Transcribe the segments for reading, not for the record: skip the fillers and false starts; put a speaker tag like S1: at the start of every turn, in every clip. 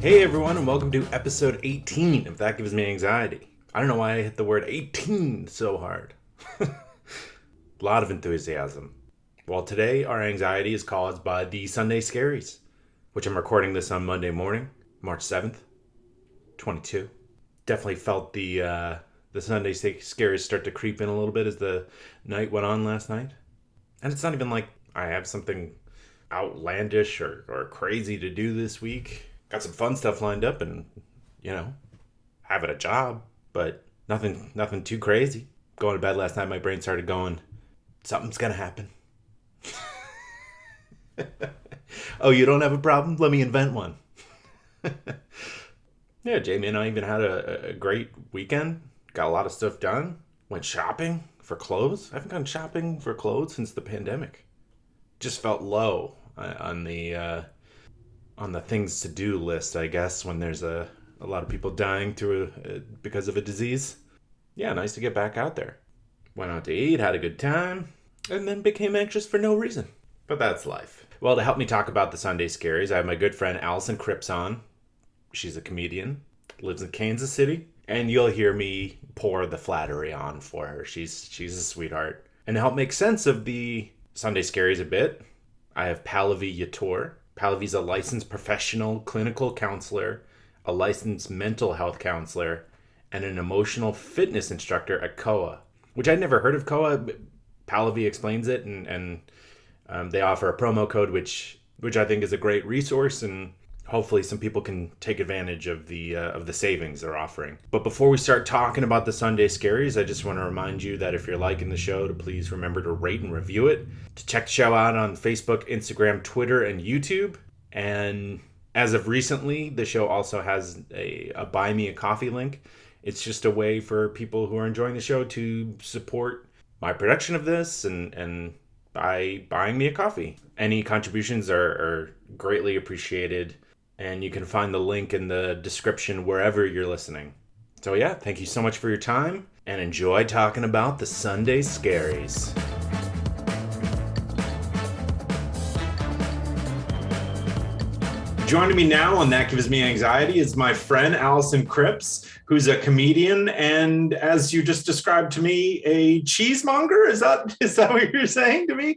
S1: Hey everyone, and welcome to episode 18 of That Gives Me Anxiety. I don't know why I hit the word 18 so hard. A lot of enthusiasm. Well, today our anxiety is caused by the Sunday Scaries, which I'm recording this on Monday morning, March 7th, 22. Definitely felt the Sunday Scaries start to creep in a little bit as the night went on last night. And it's not even like I have something outlandish or crazy to do this week. Got some fun stuff lined up and, having a job, but nothing too crazy. Going to bed last night, my brain started going, something's gonna happen. Oh, you don't have a problem? Let me invent one. Yeah, Jamie and I even had a great weekend. Got a lot of stuff done. Went shopping for clothes. I haven't gone shopping for clothes since the pandemic. Just felt low on the things to do list, I guess, when there's a lot of people dying because of a disease. Yeah, nice to get back out there. Went out to eat, had a good time, and then became anxious for no reason. But that's life. Well, to help me talk about the Sunday Scaries, I have my good friend Alyson Cripps on. She's a comedian, lives in Kansas City, and you'll hear me pour the flattery on for her. She's a sweetheart. And to help make sense of the Sunday Scaries a bit, I have Pallavi Yetur. Pallavi's a licensed professional clinical counselor, a licensed mental health counselor, and an emotional fitness instructor at COA, which I'd never heard of COA. Pallavi explains it, and they offer a promo code, which I think is a great resource, and hopefully some people can take advantage of the savings they're offering. But before we start talking about the Sunday Scaries, I just want to remind you that if you're liking the show, to please remember to rate and review it, to check the show out on Facebook, Instagram, Twitter, and YouTube. And as of recently, the show also has a Buy Me a Coffee link. It's just a way for people who are enjoying the show to support my production of this and by buying me a coffee. Any contributions are greatly appreciated. And you can find the link in the description wherever you're listening. So yeah, thank you so much for your time and enjoy talking about the Sunday Scaries. Joining me now on That Gives Me Anxiety is my friend Alyson Cripps, who's a comedian and, as you just described to me, a cheesemonger. Is that what you're saying to me?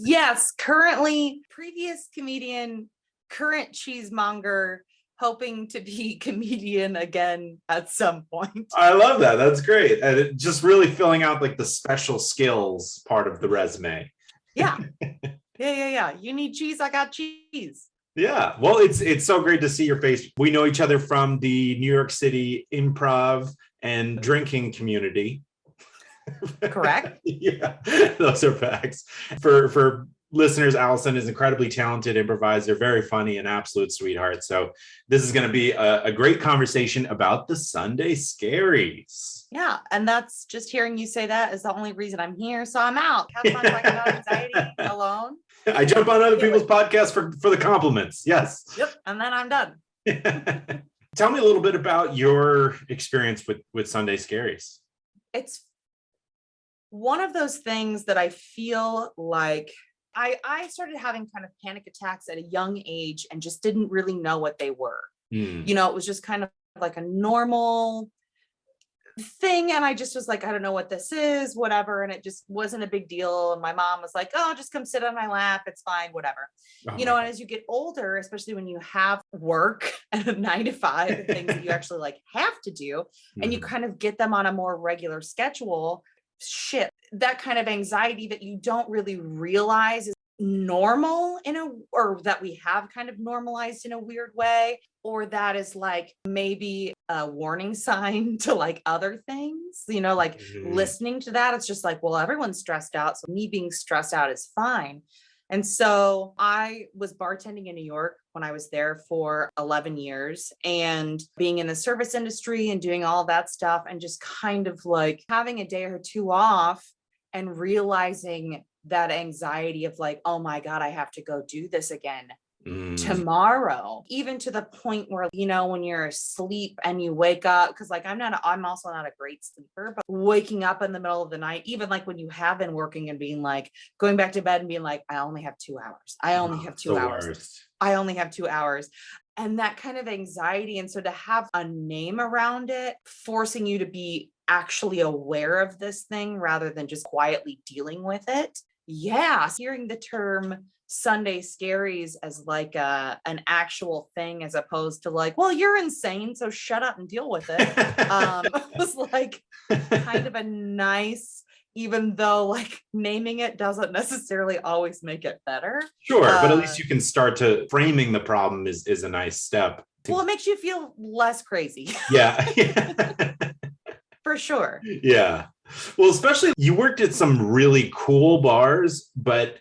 S2: Yes, currently previous comedian, current cheesemonger, hoping to be comedian again at some point.
S1: I love that. That's great. And it just really filling out like the special skills part of the resume.
S2: Yeah. Yeah. You need cheese, I got cheese.
S1: Yeah. Well, it's so great to see your face. We know each other from the New York City improv and drinking community.
S2: Correct.
S1: Yeah, those are facts. For listeners, Alyson is incredibly talented improviser, very funny, an absolute sweetheart. So this is going to be a great conversation about the Sunday Scaries.
S2: Yeah, and that's just hearing you say that is the only reason I'm here. So I'm out. Have fun talking about anxiety alone.
S1: I jump on other people's podcasts for the compliments. Yes.
S2: Yep, and then I'm done.
S1: Tell me a little bit about your experience with Sunday Scaries.
S2: It's one of those things that I feel like I started having kind of panic attacks at a young age and just didn't really know what they were. It was just kind of like a normal thing. And I just was like, I don't know what this is, whatever. And it just wasn't a big deal. And my mom was like, oh, just come sit on my lap. It's fine, whatever. And as you get older, especially when you have work and a 9 to 5 and things that you actually like have to do, and you kind of get them on a more regular schedule, that kind of anxiety that you don't really realize is normal or that we have kind of normalized in a weird way, or that is like maybe a warning sign to like other things, listening to that. It's just like, well, everyone's stressed out, so me being stressed out is fine. And so I was bartending in New York when I was there for 11 years and being in the service industry and doing all that stuff and just kind of like having a day or two off and realizing that anxiety of like, oh my God, I have to go do this again tomorrow, even to the point where, when you're asleep and you wake up, because like I'm also not a great sleeper, but waking up in the middle of the night, even like when you have been working and being like, going back to bed and being like, I only have 2 hours. I only have 2 hours. I only have 2 hours. and that kind of anxiety. And so to have a name around it, forcing you to be actually aware of this thing rather than just quietly dealing with it. Yeah. Hearing the term Sunday Scaries as like an actual thing, as opposed to like, well, you're insane, so shut up and deal with it. Was like kind of a nice, even though like naming it doesn't necessarily always make it better.
S1: Sure, but at least you can start to framing the problem is a nice step.
S2: Well, it makes you feel less crazy.
S1: Yeah.
S2: For sure.
S1: Yeah. Well, especially you worked at some really cool bars, but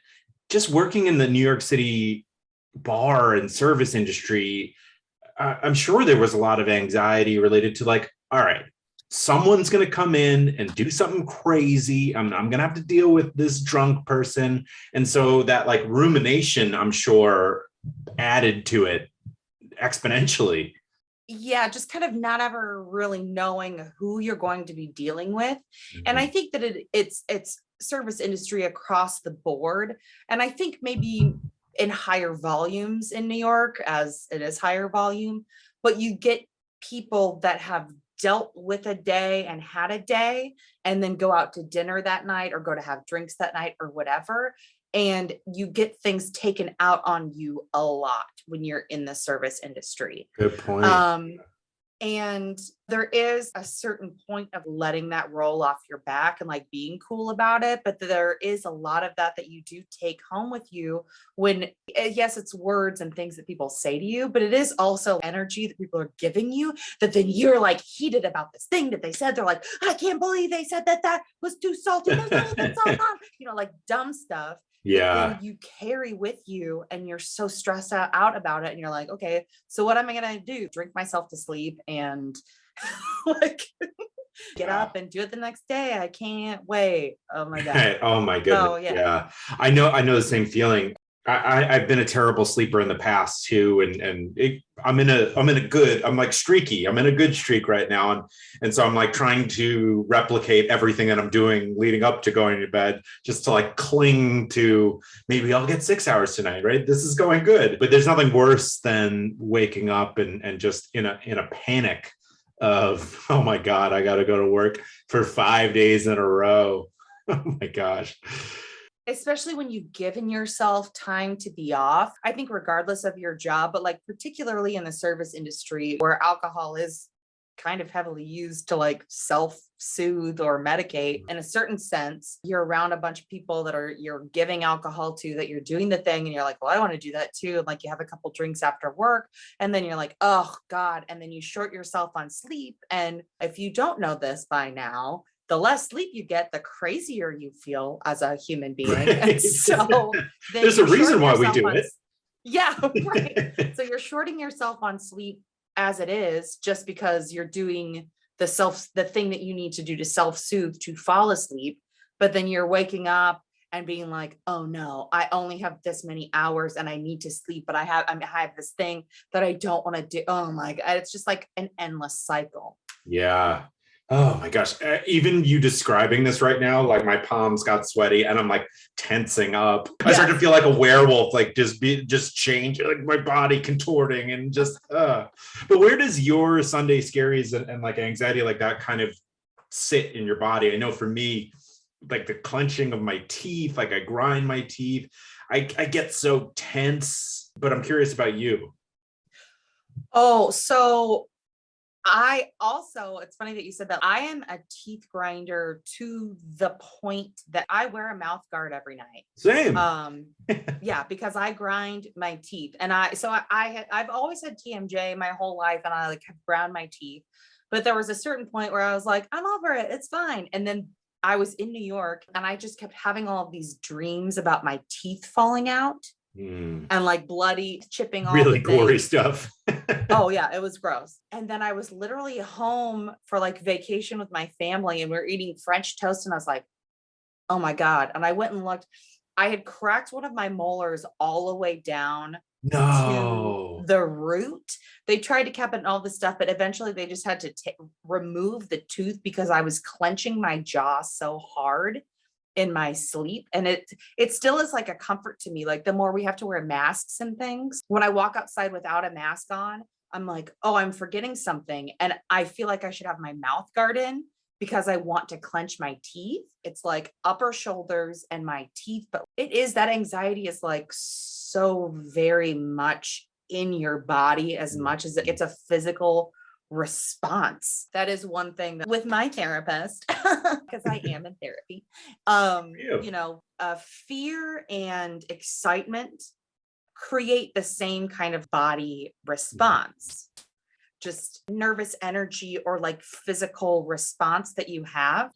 S1: just working in the New York City bar and service industry, I'm sure there was a lot of anxiety related to like, all right, someone's going to come in and do something crazy. I'm going to have to deal with this drunk person. And so that like rumination, I'm sure, added to it exponentially.
S2: Yeah, just kind of not ever really knowing who you're going to be dealing with. Mm-hmm. And I think that it's service industry across the board. And I think maybe in higher volumes in New York, as it is higher volume, but you get people that have dealt with a day and had a day and then go out to dinner that night or go to have drinks that night or whatever. And you get things taken out on you a lot when you're in the service industry.
S1: Good point.
S2: And there is a certain point of letting that roll off your back and like being cool about it. But there is a lot of that you do take home with you when, yes, it's words and things that people say to you, but it is also energy that people are giving you that then you're like heated about this thing that they said. They're like, I can't believe they said that was too salty. That's so like dumb stuff.
S1: Yeah.
S2: Then you carry with you and you're so stressed out about it. And you're like, okay, so what am I going to do? Drink myself to sleep and like get up and do it the next day. I can't wait. Oh my God.
S1: Oh my goodness. Oh, yeah. I know the same feeling. I've been a terrible sleeper in the past too. I'm in a streaky. I'm in a good streak right now. And so I'm like trying to replicate everything that I'm doing leading up to going to bed, just to like cling to maybe I'll get 6 hours tonight, right? This is going good. But there's nothing worse than waking up and just in a panic of, oh my God, I got to go to work for 5 days in a row. Oh my gosh.
S2: Especially when you've given yourself time to be off. I think regardless of your job, but like particularly in the service industry where alcohol is kind of heavily used to like self-soothe or medicate in a certain sense, you're around a bunch of people that you're giving alcohol to, that you're doing the thing and you're like, well, I want to do that too. And like you have a couple drinks after work and then you're like, oh God. And then you short yourself on sleep. And if you don't know this by now, the less sleep you get, the crazier you feel as a human being. Right. And so
S1: there's a reason why we do it.
S2: Yeah, right. So you're shorting yourself on sleep as it is, just because you're doing the thing that you need to do to self-soothe to fall asleep. But then you're waking up and being like, oh no, I only have this many hours and I need to sleep, but I have this thing that I don't want to do. Oh my God. It's just like an endless cycle.
S1: Yeah. Oh my gosh. Even you describing this right now, like my palms got sweaty and I'm like tensing up. I start to feel like a werewolf, like just change, like my body contorting and just, But where does your Sunday Scaries and like anxiety like that kind of sit in your body? I know for me, like the clenching of my teeth, like I grind my teeth, I get so tense, but I'm curious about you.
S2: Oh, so it's funny that you said that. I am a teeth grinder to the point that I wear a mouth guard every night.
S1: Same.
S2: Yeah, because I grind my teeth and I've always had TMJ my whole life and I like have ground my teeth. But there was a certain point where I was like, I'm over it. It's fine. And then I was in New York and I just kept having all of these dreams about my teeth falling out. And like bloody chipping off.
S1: Really gory stuff.
S2: Oh yeah, it was gross. And then I was literally home for like vacation with my family and we were eating French toast and I was like, oh my God. And I went and looked. I had cracked one of my molars all the way down to the root. They tried to cap it and all this stuff, but eventually they just had to remove the tooth because I was clenching my jaw so hard. in my sleep. And it still is like a comfort to me. Like the more we have to wear masks and things, when I walk outside without a mask on, I'm like, oh, I'm forgetting something. And I feel like I should have my mouth guard in because I want to clench my teeth. It's like upper shoulders and my teeth. But it is, that anxiety is like so very much in your body as much as it's a physical response. That is one thing that with my therapist, because I am in therapy, fear and excitement create the same kind of body response. Just nervous energy or like physical response that you have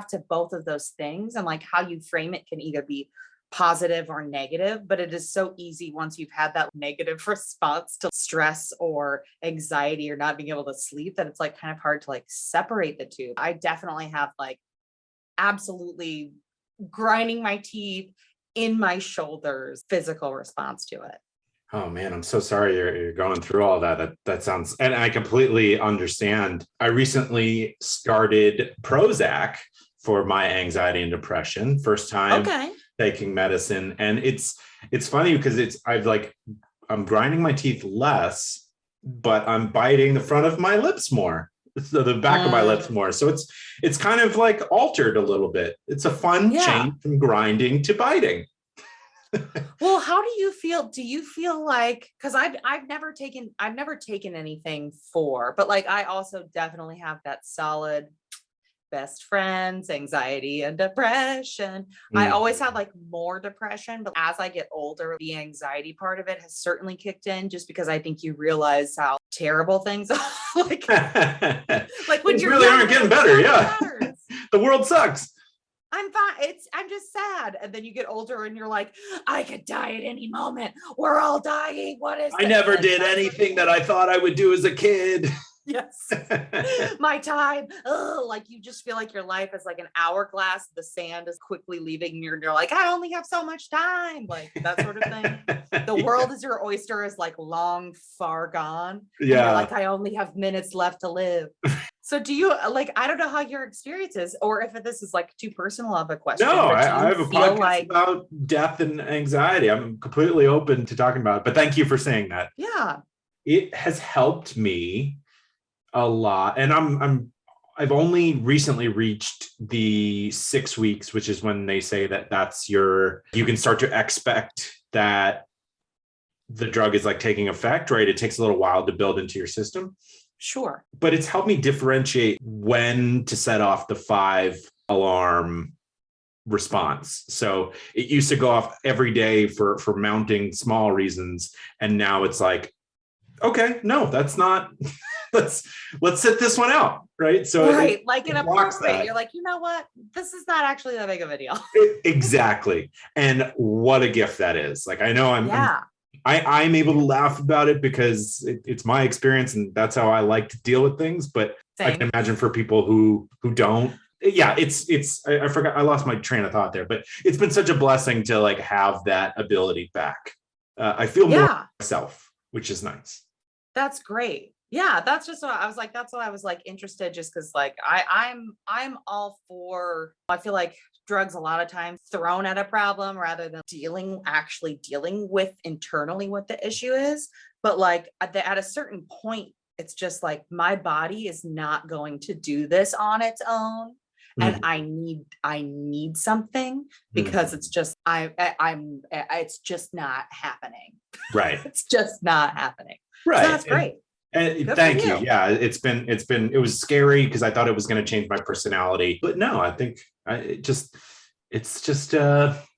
S2: to both of those things. And like how you frame it can either be positive or negative, but it is so easy once you've had that negative response to stress or anxiety or not being able to sleep that it's like kind of hard to like separate the two. I definitely have like absolutely grinding my teeth in my shoulders physical response to it.
S1: Oh man, I'm so sorry you're going through all that. That sounds, and I completely understand. I recently started Prozac for my anxiety and depression. First time taking medicine. And it's funny because I'm grinding my teeth less, but I'm biting the front of my lips more. So the back of my lips more. So it's kind of like altered a little bit. It's a fun change from grinding to biting.
S2: Well, how do you feel? Do you feel like, because I've never taken anything but like I also definitely have that solid best friends, anxiety and depression. I always had like more depression, but as I get older, the anxiety part of it has certainly kicked in just because I think you realize how terrible things are. like when you
S1: really aren't getting better. Yeah. The world sucks.
S2: I'm fine. I'm just sad. And then you get older and you're like, I could die at any moment. We're all dying. What is
S1: I never did anything that I thought I would do as a kid.
S2: Yes. My time. Like you just feel like your life is like an hourglass. The sand is quickly leaving you. And you're like, I only have so much time. Like that sort of thing. The world is your oyster is like long, far gone. Yeah. You're like, I only have minutes left to live. So do you like, I don't know how your experience is, or if this is like too personal of a question.
S1: No, I have a podcast about death and anxiety. I'm completely open to talking about it, but thank you for saying that.
S2: Yeah.
S1: It has helped me a lot. And I've only recently reached the 6 weeks, which is when they say that's you can start to expect that the drug is like taking effect, right? It takes a little while to build into your system.
S2: Sure.
S1: But it's helped me differentiate when to set off the 5-alarm response. So it used to go off every day for mounting small reasons. And now it's like, okay, no, that's not, let's sit this one out. Right. So
S2: right. Like inappropriate. You're like, you know what? This is not actually that big of a deal.
S1: Exactly. And what a gift that is. Like, I know I'm able to laugh about it because it's my experience and that's how I like to deal with things. But I can imagine for people who don't. Yeah, I forgot. I lost my train of thought there, but it's been such a blessing to like have that ability back. I feel more myself, which is nice.
S2: That's great. Yeah, that's just what I was like. That's why I was like interested, just because like I'm all for. I feel like drugs a lot of times thrown at a problem rather than actually dealing with internally what the issue is. But like at a certain point, it's just like my body is not going to do this on its own. And I need something because it's just it's just not happening.
S1: Right.
S2: It's just not happening.
S1: Right.
S2: So that's great.
S1: And thank you. Yeah, it was scary because I thought it was going to change my personality, but no, I think it's just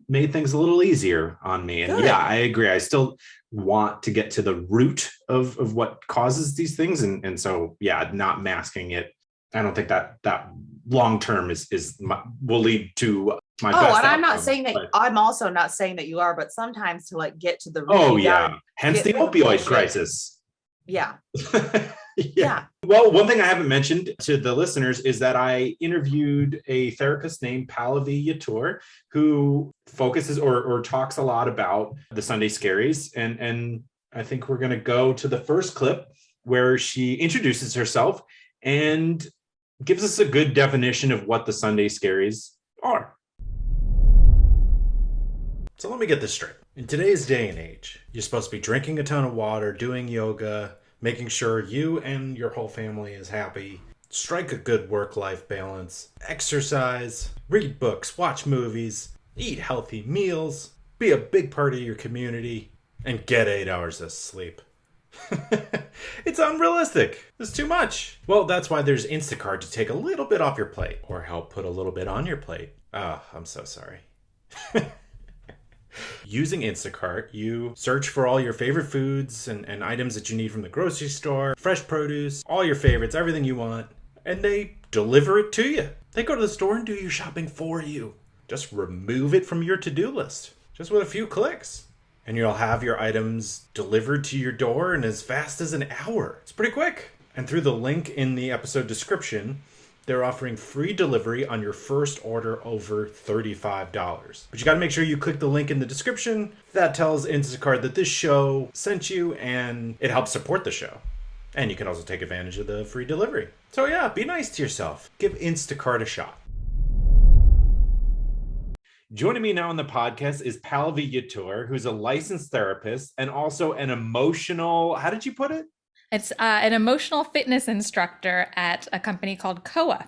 S1: made things a little easier on me. And yeah, I agree. I still want to get to the root of what causes these things, and so yeah, not masking it. I don't think that long term will lead to my best
S2: and I'm
S1: outcome,
S2: not saying that. I'm also not saying that you are, but sometimes to like get to the root.
S1: Oh yeah, hence the opioid crisis.
S2: Yeah.
S1: Yeah. Well, one thing I haven't mentioned to the listeners is that I interviewed a therapist named Pallavi Yetur, who focuses or talks a lot about the Sunday Scaries. And I think we're going to go to the first clip where she introduces herself and gives us a good definition of what the Sunday Scaries are. So let me get this straight. In today's day and age, you're supposed to be drinking a ton of water, doing yoga, making sure you and your whole family is happy, strike a good work-life balance, exercise, read books, watch movies, eat healthy meals, be a big part of your community, and get 8 hours of sleep. It's unrealistic. It's too much. Well, that's why there's Instacart to take a little bit off your plate or help put a little bit on your plate. Oh, I'm so sorry. Using Instacart, you search for all your favorite foods and items that you need from the grocery store, fresh produce, all your favorites, everything you want, and they deliver it to you. They go to the store and do your shopping for you. Just remove it from your to-do list, just with a few clicks. And you'll have your items delivered to your door in as fast as an hour. It's pretty quick. And through the link in the episode description, they're offering free delivery on your first order over $35. But you got to make sure you click the link in the description. That tells Instacart that this show sent you and it helps support the show. And you can also take advantage of the free delivery. So yeah, be nice to yourself. Give Instacart a shot. Joining me now on the podcast is Pallavi Yetur, who's a licensed therapist and also an emotional, how did you put it?
S3: It's an emotional fitness instructor at a company called Koa.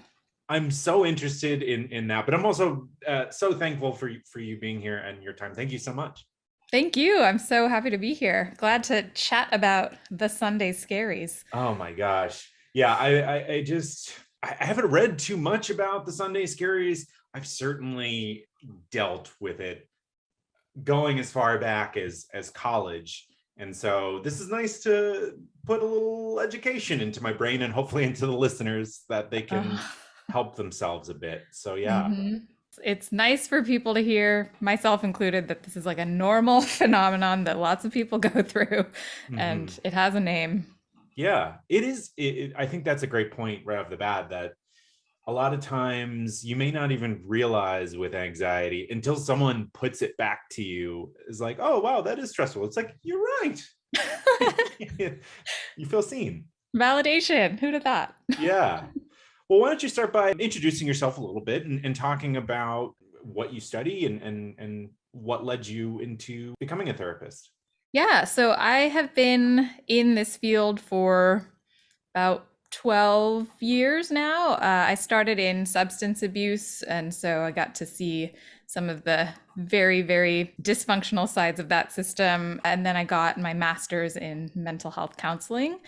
S1: I'm so interested in that, but I'm also so thankful for you being here and your time. Thank you so much.
S3: Thank you. I'm so happy to be here. Glad to chat about the Sunday Scaries.
S1: Oh my gosh. Yeah, I haven't read too much about the Sunday Scaries. I've certainly dealt with it going as far back as college. And so this is nice to put a little education into my brain and hopefully into the listeners that they can help themselves a bit. So yeah.
S3: Mm-hmm. It's nice for people to hear, myself included, that this is like a normal phenomenon that lots of people go through, and it has a name.
S1: Yeah, it is. I think that's a great point right off the bat, that a lot of times you may not even realize with anxiety until someone puts it back to you. Is like, oh, wow, that is stressful. It's like, you're right. You feel seen.
S3: Validation. Who'd have thought?
S1: Yeah. Well, why don't you start by introducing yourself a little bit and talking about what you study and what led you into becoming a therapist?
S3: Yeah. So I have been in this field for about 12 years now. I started in substance abuse, and so I got to see some of the very, very dysfunctional sides of that system. And then I got my master's in mental health counseling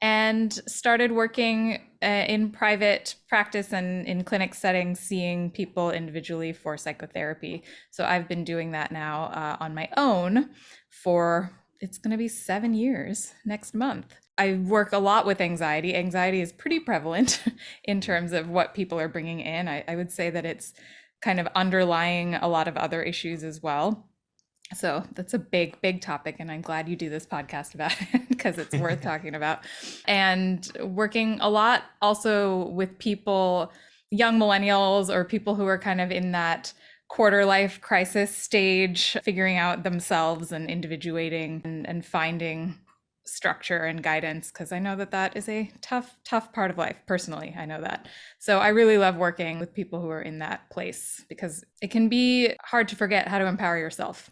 S3: and started working in private practice and in clinic settings, seeing people individually for psychotherapy. So I've been doing that now on my own for, it's going to be 7 years next month. I work a lot with anxiety. Anxiety is pretty prevalent in terms of what people are bringing in. I would say that it's kind of underlying a lot of other issues as well. So that's a big, big topic. And I'm glad you do this podcast about it because it's worth talking about. And working a lot also with people, young millennials or people who are kind of in that quarter life crisis stage, figuring out themselves and individuating and finding structure and guidance, because I know that that is a tough part of life. Personally, I know that. So I really love working with people who are in that place because it can be hard to forget how to empower yourself.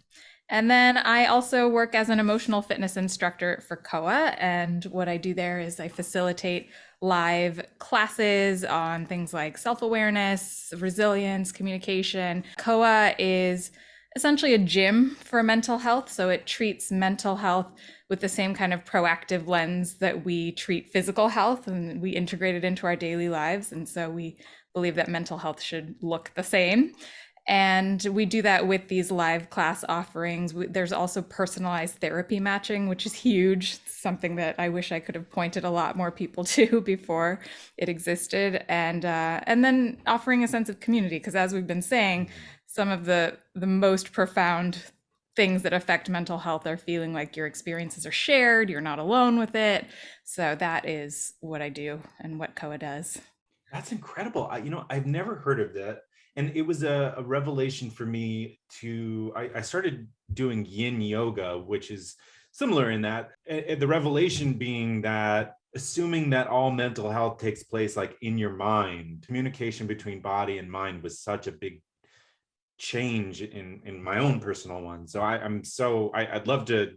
S3: And then I also work as an emotional fitness instructor for Koa. And what I do there is I facilitate live classes on things like self-awareness, resilience, communication. Koa is essentially a gym for mental health. So it treats mental health with the same kind of proactive lens that we treat physical health, and we integrate it into our daily lives. And so we believe that mental health should look the same. And we do that with these live class offerings. There's also personalized therapy matching, which is huge. It's something that I wish I could have pointed a lot more people to before it existed. And then offering a sense of community, because as we've been saying, some of the most profound things that affect mental health are feeling like your experiences are shared, you're not alone with it. So that is what I do and what Koa does.
S1: That's incredible. I've never heard of that. And it was a revelation for me I started doing yin yoga, which is similar in that the revelation being that assuming that all mental health takes place like in your mind, communication between body and mind was such a big change in my own personal one. So I'd love to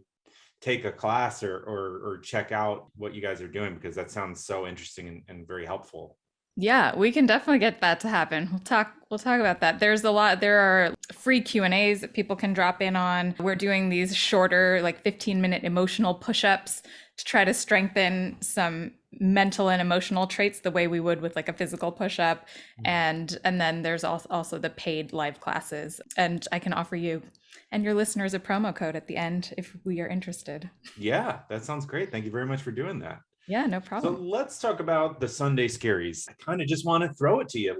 S1: take a class or check out what you guys are doing, because that sounds so interesting and very helpful.
S3: Yeah, we can definitely get that to happen. We'll talk about that. There are free Q&As that people can drop in on. We're doing these shorter, like 15-minute emotional push-ups to try to strengthen some mental and emotional traits the way we would with like a physical push-up. And then there's also the paid live classes. And I can offer you and your listeners a promo code at the end if we are interested.
S1: Yeah, that sounds great. Thank you very much for doing that.
S3: Yeah, no
S1: So
S3: problem.
S1: let's talk about the Sunday Scaries. I kind of just want to throw it to you.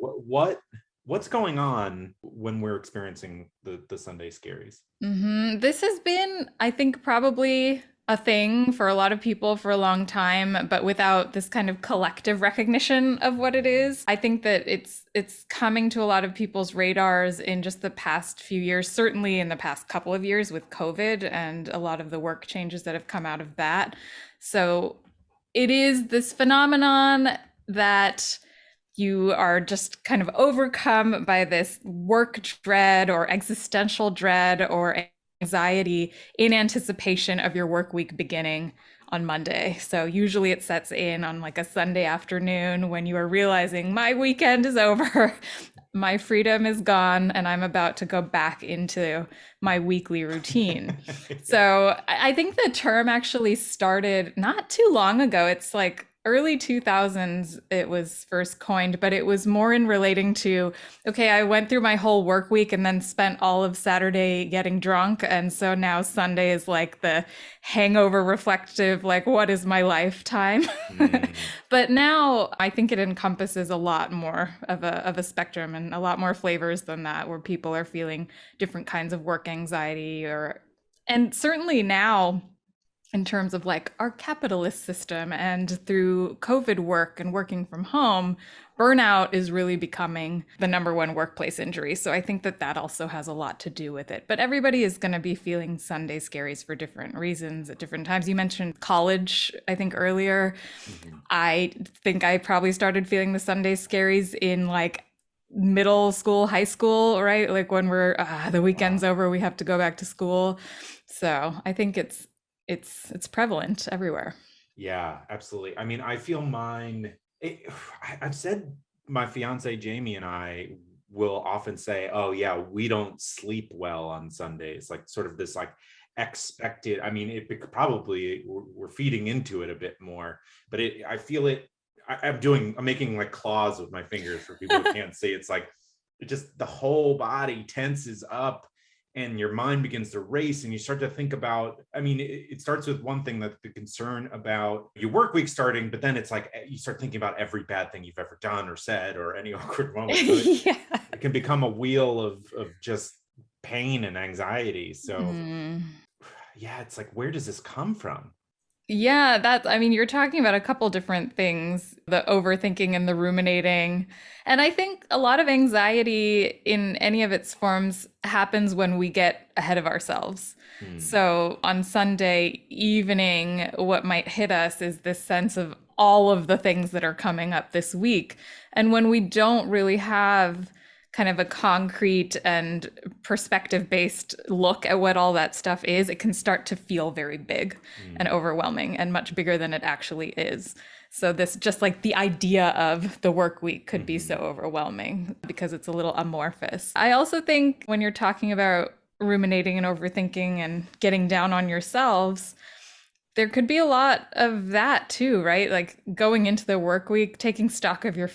S1: What's going on when we're experiencing the Sunday Scaries?
S3: This has been, I think, probably a thing for a lot of people for a long time, but without this kind of collective recognition of what it is. I think that it's coming to a lot of people's radars in just the past few years, certainly in the past couple of years with COVID and a lot of the work changes that have come out of that. So it is this phenomenon that you are just kind of overcome by this work dread or existential dread or anxiety in anticipation of your work week beginning on Monday. So usually it sets in on like a Sunday afternoon when you are realizing my weekend is over, my freedom is gone, and I'm about to go back into my weekly routine. So I think the term actually started not too long ago. It's like early 2000s it was first coined, but it was more in relating to, okay, I went through my whole work week and then spent all of Saturday getting drunk, and so now Sunday is like the hangover reflective, like, what is my lifetime? But now I think it encompasses a lot more of a spectrum and a lot more flavors than that, where people are feeling different kinds of work anxiety, and certainly now in terms of like our capitalist system and through COVID work and working from home, burnout is really becoming the number one workplace injury. So I think that also has a lot to do with it. But everybody is going to be feeling Sunday scaries for different reasons at different times. You mentioned college, I think earlier. I think I probably started feeling the Sunday scaries in like middle school, high school, right? Like when we're the weekend's over, we have to go back to school. So I think it's prevalent everywhere.
S1: Yeah, absolutely. I mean, I feel mine. I've said my fiance Jamie and I will often say, "Oh yeah, we don't sleep well on Sundays." Like sort of this like expected. I mean, probably we're feeding into it a bit more, but I feel it. I'm making like claws with my fingers for people who can't see. It's like it just the whole body tenses up and your mind begins to race and you start to think about, I mean, it starts with one thing, that the concern about your work week starting, but then it's like you start thinking about every bad thing you've ever done or said or any awkward moment. So it can become a wheel of just pain and anxiety. So yeah, it's like, where does this come from?
S3: Yeah, I mean, you're talking about a couple different things, the overthinking and the ruminating. And I think a lot of anxiety in any of its forms happens when we get ahead of ourselves. So on Sunday evening, what might hit us is this sense of all of the things that are coming up this week. And when we don't really have kind of a concrete and perspective-based look at what all that stuff is, it can start to feel very big and overwhelming and much bigger than it actually is. So this, just like the idea of the work week could be so overwhelming because it's a little amorphous. I also think when you're talking about ruminating and overthinking and getting down on yourselves, there could be a lot of that too, right? Like going into the work week, taking stock of your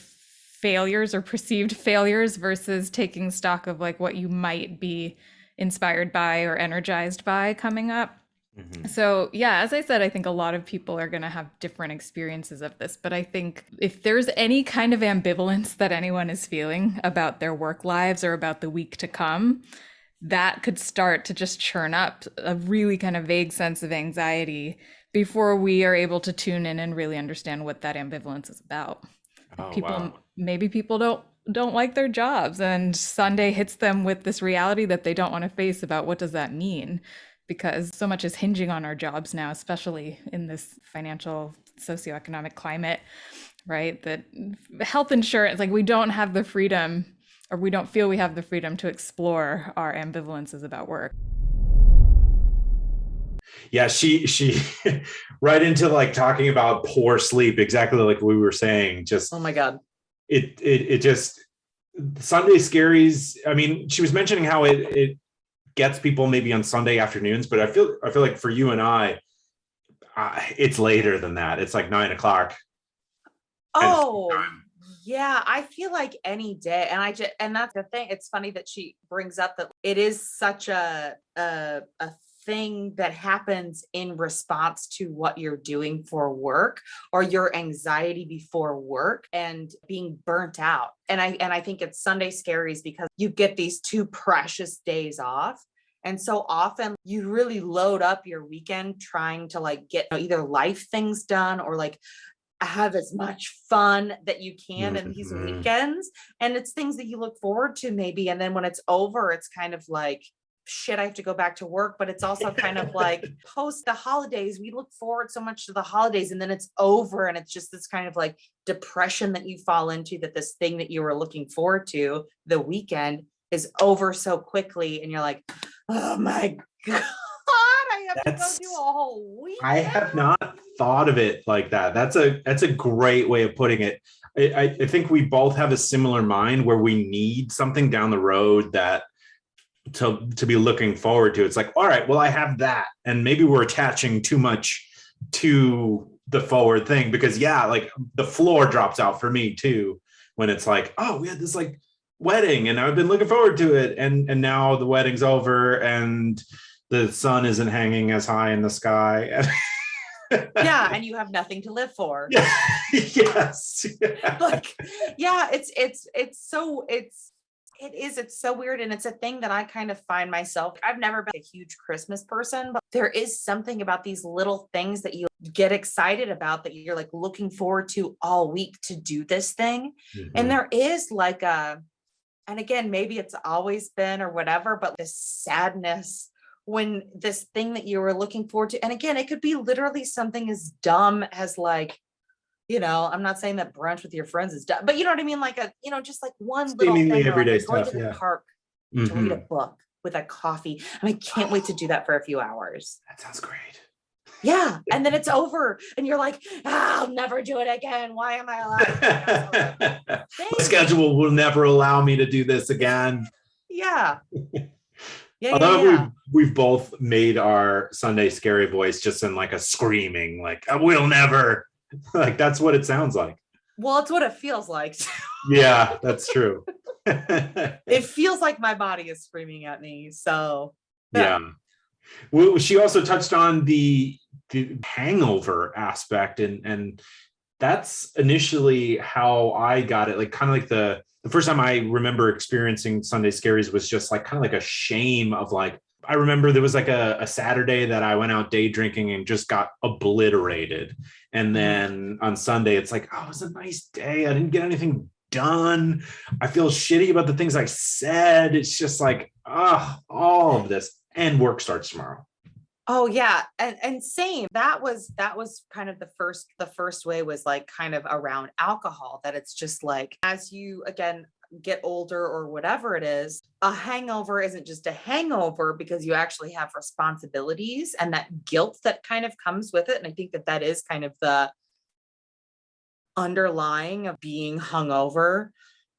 S3: failures or perceived failures versus taking stock of like what you might be inspired by or energized by coming up. So yeah, as I said, I think a lot of people are going to have different experiences of this, but I think if there's any kind of ambivalence that anyone is feeling about their work lives or about the week to come, that could start to just churn up a really kind of vague sense of anxiety before we are able to tune in and really understand what that ambivalence is about. Maybe people don't like their jobs, and Sunday hits them with this reality that they don't want to face about what does that mean, because so much is hinging on our jobs now, especially in this financial socioeconomic climate, right? That health insurance, like we don't have the freedom or we don't feel we have the freedom to explore our ambivalences about work.
S1: Yeah, she right into like talking about poor sleep, exactly like we were saying. Just
S2: oh my God.
S1: It just Sunday Scaries. I mean, she was mentioning how it gets people maybe on Sunday afternoons, but I feel like for you and I, it's later than that. It's like 9:00.
S2: Oh, yeah. I feel like any day. And that's the thing. It's funny that she brings up that it is such a thing that happens in response to what you're doing for work or your anxiety before work and being burnt out. And I think it's Sunday Scaries because you get these 2 precious days off. And so often you really load up your weekend trying to like get either life things done or like have as much fun that you can in these weekends. And it's things that you look forward to maybe. And then when it's over, it's kind of like, shit, I have to go back to work. But it's also kind of like post the holidays, we look forward so much to the holidays and then it's over. And it's just this kind of like depression that you fall into, that this thing that you were looking forward to, the weekend, is over so quickly. And you're like, oh my God, I have to go do a whole week.
S1: I have not thought of it like that. That's a great way of putting it. I think we both have a similar mind where we need something down the road that to be looking forward to. It's like, all right, well, I have that. And maybe we're attaching too much to the forward thing because like the floor drops out for me too, when it's like, oh, we had this like wedding and I've been looking forward to it. And now the wedding's over and the sun isn't hanging as high in the sky.
S2: Yeah, and you have nothing to live for.
S1: Yes.
S2: Like, yeah, it's so weird. And it's a thing that I kind of find myself, I've never been a huge Christmas person, but there is something about these little things that you get excited about, that you're like looking forward to all week to do this thing. And there is like and again, maybe it's always been or whatever, but this sadness when this thing that you were looking forward to, and again, it could be literally something as dumb as like, I'm not saying that brunch with your friends is dumb, but you know what I mean? Like just like one little
S1: seemingly
S2: thing,
S1: everyday
S2: like going
S1: stuff,
S2: to the park to read a book with a coffee. And I can't wait to do that for a few hours.
S1: That sounds great.
S2: Yeah. And then it's over and you're like, I'll never do it again. Why am I allowed?
S1: My schedule will never allow me to do this again.
S2: Yeah.
S1: Although we've both made our Sunday Scary voice just in like a screaming, like, we'll never, like, that's what it sounds like.
S2: Well, it's what it feels like.
S1: Yeah, that's true.
S2: It feels like my body is screaming at me. So
S1: yeah. Well, she also touched on the hangover aspect, and that's initially how I got it. Like kind of like the first time I remember experiencing Sunday Scaries was just like kind of like a shame of like, I remember there was like a Saturday that I went out day drinking and just got obliterated. And then on Sunday, it's like, oh, it was a nice day. I didn't get anything done. I feel shitty about the things I said. It's just like, all of this, and work starts tomorrow.
S2: Oh yeah. And same, that was kind of the first way was like kind of around alcohol, that it's just like, as you again get older or whatever it is, a hangover isn't just a hangover because you actually have responsibilities and that guilt that kind of comes with it. And I think that is kind of the underlying of being hungover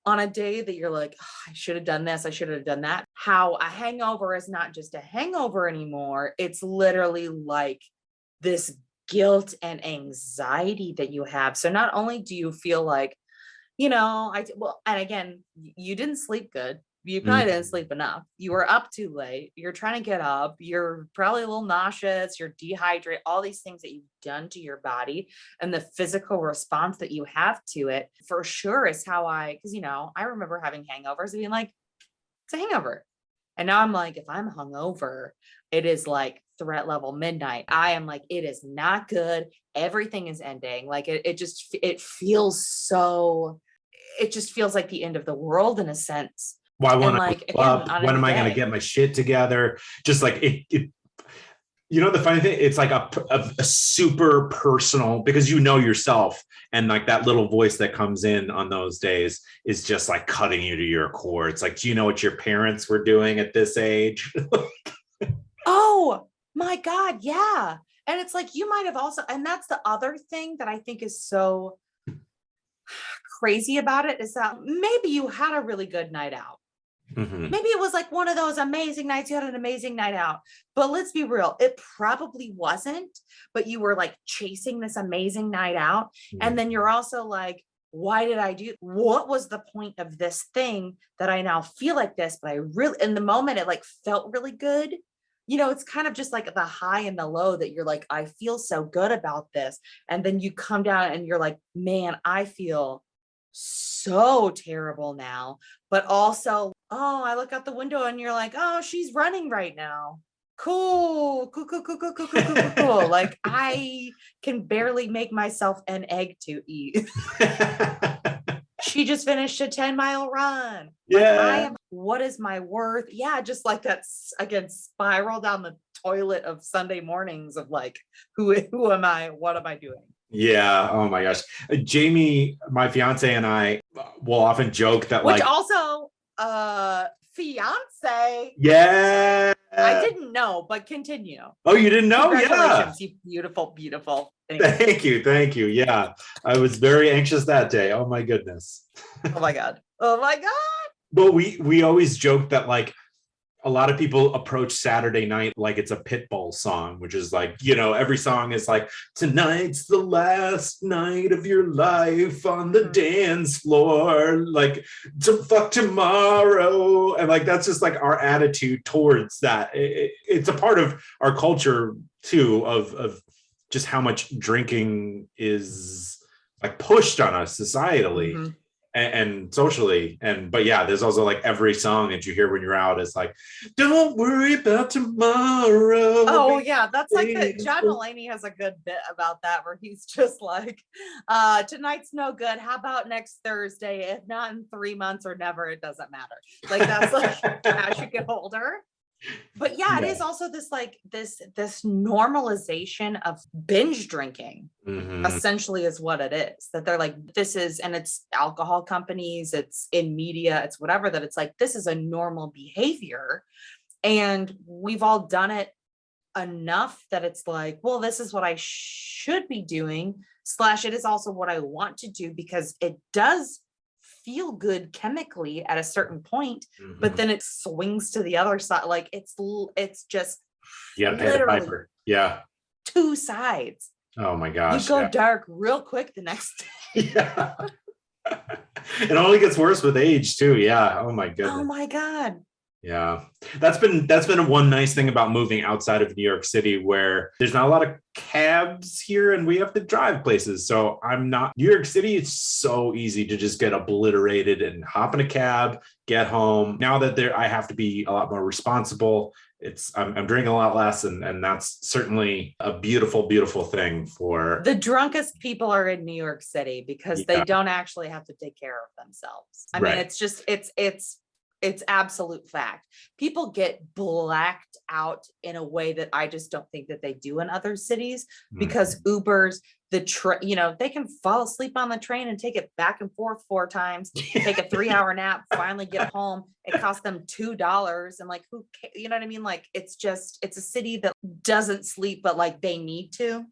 S2: on a day, that you're like, I should have done this, I should have done that. How a hangover is not just a hangover anymore. It's literally like this guilt and anxiety that you have. So not only do you feel like, and again, you didn't sleep good. You probably didn't sleep enough. You were up too late. You're trying to get up. You're probably a little nauseous. You're dehydrated. All these things that you've done to your body and the physical response that you have to it for sure is how because, I remember having hangovers and being like, it's a hangover. And now I'm like, if I'm hungover, it is like threat level midnight. I am like, it is not good. Everything is ending. Like it just feels like the end of the world in a sense.
S1: Why won't
S2: I
S1: when am I going to get my shit together? Just like it You know, the funny thing, it's like a super personal, because you know yourself, and like that little voice that comes in on those days is just like cutting you to your core. It's like, do you know what your parents were doing at this age?
S2: Oh my God. Yeah. And it's like, you might have also, and that's the other thing that I think is so crazy about it, is that maybe you had a really good night out.
S1: Mm-hmm.
S2: Maybe it was like one of those amazing nights. You had an amazing night out, but let's be real. It probably wasn't, but you were like chasing this amazing night out. And then you're also like, why did I do? What was the point of this thing that I now feel like this? But I really, in the moment, it like felt really good. You know, it's kind of just like the high and the low that you're like, I feel so good about this. And then you come down and you're like, man, I feel so terrible now. But also, oh, I look out the window and you're like, oh, she's running right now. Cool. Like, I can barely make myself an egg to eat. She just finished a 10-mile run.
S1: Yeah.
S2: What is my worth? Yeah, just like that, again, spiral down the toilet of Sunday mornings of like, who am I? What am I doing?
S1: Yeah. Oh my gosh. Jamie, my fiance, and I will often joke that,
S2: Which
S1: like,
S2: also, fiance.
S1: yeah.
S2: I didn't know, but continue.
S1: Oh, you didn't know?
S2: Congratulations,
S1: Yeah.
S2: you beautiful, beautiful. Anyway.
S1: Thank you. Yeah. I was very anxious that day. Oh my goodness.
S2: Oh my God. Oh my God.
S1: But we always joke that, like, a lot of people approach Saturday night like it's a Pitbull song, which is like, you know, every song is like, tonight's the last night of your life on the dance floor, like, to fuck tomorrow. And like, that's just like our attitude towards that. It's a part of our culture too, of just how much drinking is like pushed on us societally. And socially. But yeah, there's also like every song that you hear when you're out is like, don't worry about tomorrow.
S2: Oh yeah, that's like John Mulaney has a good bit about that, where he's just like, tonight's no good, how about next Thursday? If not in 3 months or never, it doesn't matter. Like, that's like as you get older. But yeah, it is also this like this normalization of binge drinking, essentially, is what it is. That they're like, this is, and it's alcohol companies, it's in media, it's whatever, that it's like, this is a normal behavior. And we've all done it enough that it's like, well, this is what I should be doing, / it is also what I want to do, because it does feel good chemically at a certain point, but then it swings to the other side. Like, it's just literally
S1: yeah,
S2: two sides.
S1: Oh my gosh,
S2: you go dark real quick the next day.
S1: Yeah. It only gets worse with age too. Yeah. Oh my goodness.
S2: Oh my God.
S1: Yeah, that's been one nice thing about moving outside of New York City, where there's not a lot of cabs here and we have to drive places. So New York City, it's so easy to just get obliterated and hop in a cab, get home. Now that I have to be a lot more responsible. I'm drinking a lot less, and that's certainly a beautiful, beautiful thing. For
S2: the drunkest people are in New York City, because they don't actually have to take care of themselves. I mean, it's just, it's absolute fact. People get blacked out in a way that I just don't think that they do in other cities, because Ubers, they can fall asleep on the train and take it back and forth 4 times, take a 3-hour nap, finally get home. It costs them $2. And like, who, you know what I mean? Like, it's a city that doesn't sleep, but like they need to.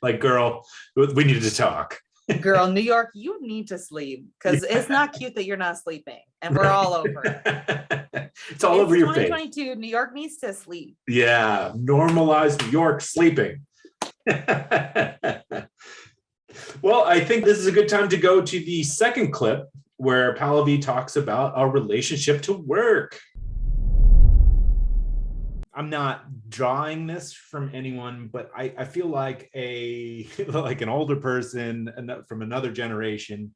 S1: Like, girl, we needed to talk.
S2: Girl, New York, you need to sleep, because it's not cute that you're not sleeping, and we're all over it.
S1: It's all over your face.
S2: 2022, New York needs to sleep.
S1: Yeah, normalize New York sleeping. Well, I think this is a good time to go to the second clip, where Pallavi talks about our relationship to work. I'm not drawing this from anyone, but I feel like an older person from another generation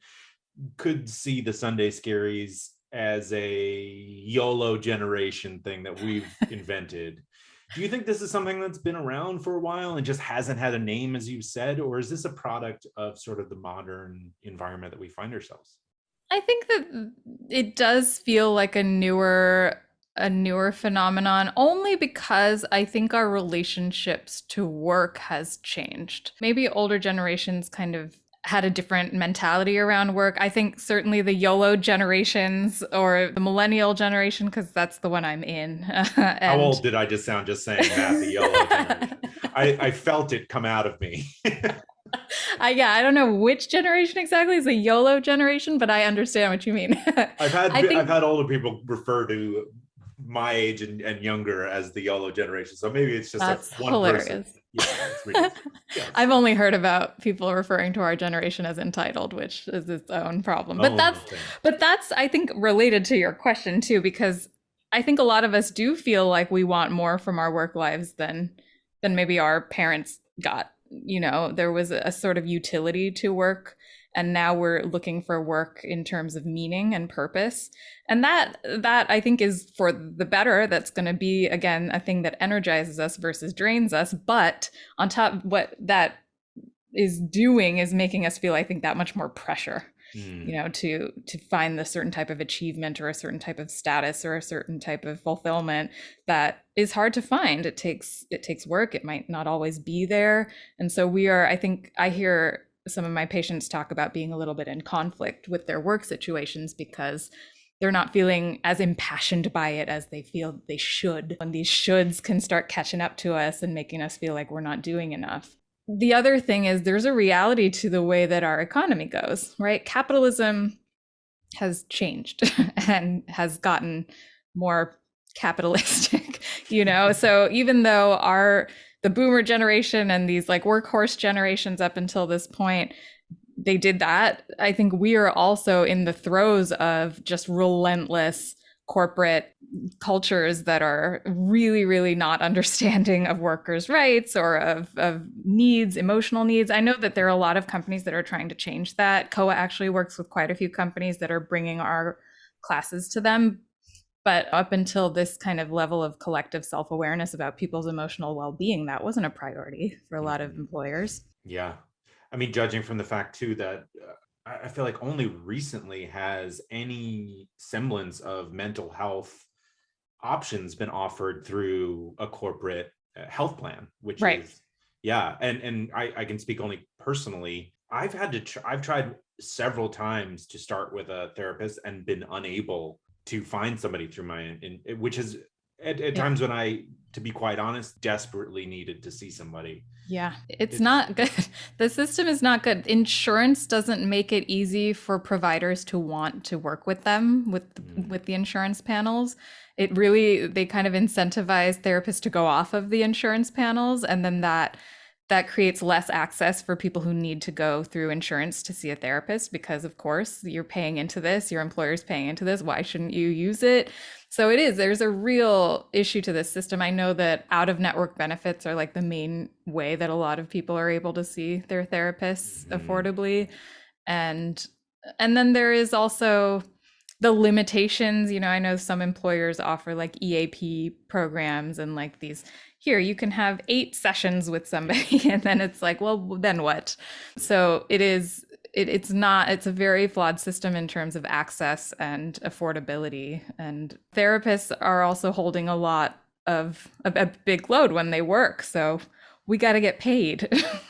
S1: could see the Sunday Scaries as a YOLO generation thing that we've invented. Do you think this is something that's been around for a while and just hasn't had a name, as you said, or is this a product of sort of the modern environment that we find ourselves?
S3: I think that it does feel like a newer a newer phenomenon only because I think our relationships to work has changed. Maybe older generations kind of had a different mentality around work. I think certainly the YOLO generations or the millennial generation, because that's the one I'm in.
S1: How old did I just sound just saying that? The YOLO generation. I felt it come out of me.
S3: I don't know which generation exactly is the YOLO generation, but I understand what you mean.
S1: I've had older people refer to my age and younger as the YOLO generation. So maybe it's just
S3: that's
S1: one
S3: hilarious.
S1: person. Yeah, it's ridiculous. Yes.
S3: I've only heard about people referring to our generation as entitled, which is its own problem. But that's I think related to your question too, because I think a lot of us do feel like we want more from our work lives than maybe our parents got. You know, there was a sort of utility to work, and now we're looking for work in terms of meaning and purpose. And that I think is for the better. That's going to be, again, a thing that energizes us versus drains us. But on top, what that is doing is making us feel, I think, that much more pressure, you know, to find the certain type of achievement or a certain type of status or a certain type of fulfillment that is hard to find. It takes work. It might not always be there. And so I think I hear some of my patients talk about being a little bit in conflict with their work situations because they're not feeling as impassioned by it as they feel they should. And these shoulds can start catching up to us and making us feel like we're not doing enough. The other thing is there's a reality to the way that our economy goes, right? Capitalism has changed and has gotten more capitalistic, you know? So even though the boomer generation and these like workhorse generations up until this point, they did that, I think we are also in the throes of just relentless corporate cultures that are really, really not understanding of workers' rights or of needs, emotional needs. I know that there are a lot of companies that are trying to change that. COA actually works with quite a few companies that are bringing our classes to them. But up until this kind of level of collective self-awareness about people's emotional well-being, that wasn't a priority for a lot of employers.
S1: Yeah. I mean, judging from the fact too that I feel like only recently has any semblance of mental health options been offered through a corporate health plan, which is, yeah. And I can speak only personally. I've tried several times to start with a therapist and been unable to find somebody through which is at times when I, to be quite honest, desperately needed to see somebody.
S3: Yeah, it's not good. The system is not good. Insurance doesn't make it easy for providers to want to work with them, with the insurance panels. They kind of incentivize therapists to go off of the insurance panels, and then that creates less access for people who need to go through insurance to see a therapist because, of course, you're paying into this, your employer's paying into this. Why shouldn't you use it? So there's a real issue to this system. I know that out-of-network benefits are like the main way that a lot of people are able to see their therapists affordably. And then there is also the limitations. You know, I know some employers offer like EAP programs and like these, here, you can have 8 sessions with somebody. And then it's like, well, then what? So it's a very flawed system in terms of access and affordability. And therapists are also holding a lot of a big load when they work. So we got to get paid.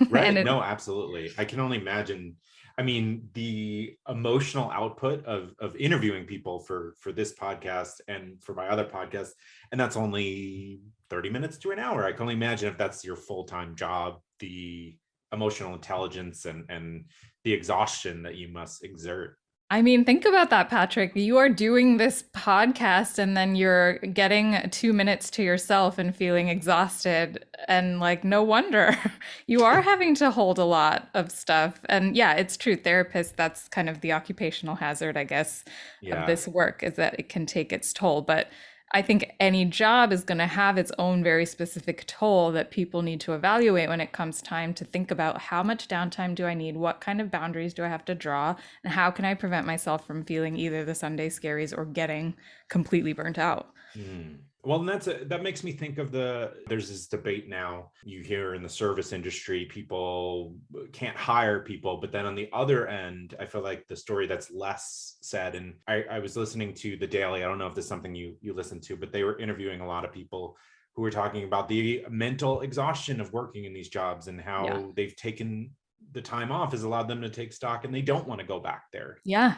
S1: Right. No, absolutely. I can only imagine. I mean, the emotional output of interviewing people for this podcast and for my other podcast, and that's only 30 minutes to an hour. I can only imagine if that's your full-time job, the emotional intelligence and the exhaustion that you must exert.
S3: I mean, think about that, Patrick. You are doing this podcast and then you're getting 2 minutes to yourself and feeling exhausted. And like, no wonder you are having to hold a lot of stuff. And yeah, it's true. Therapists, that's kind of the occupational hazard, I guess, of this work, is that it can take its toll. But I think any job is going to have its own very specific toll that people need to evaluate when it comes time to think about how much downtime do I need, what kind of boundaries do I have to draw, and how can I prevent myself from feeling either the Sunday scaries or getting completely burnt out.
S1: Well, and that makes me think of there's this debate now you hear in the service industry, people can't hire people. But then on the other end, I feel like the story that's less said, and I was listening to The Daily. I don't know if this is something you listen to, but they were interviewing a lot of people who were talking about the mental exhaustion of working in these jobs and how they've taken the time off has allowed them to take stock and they don't want to go back there.
S3: Yeah,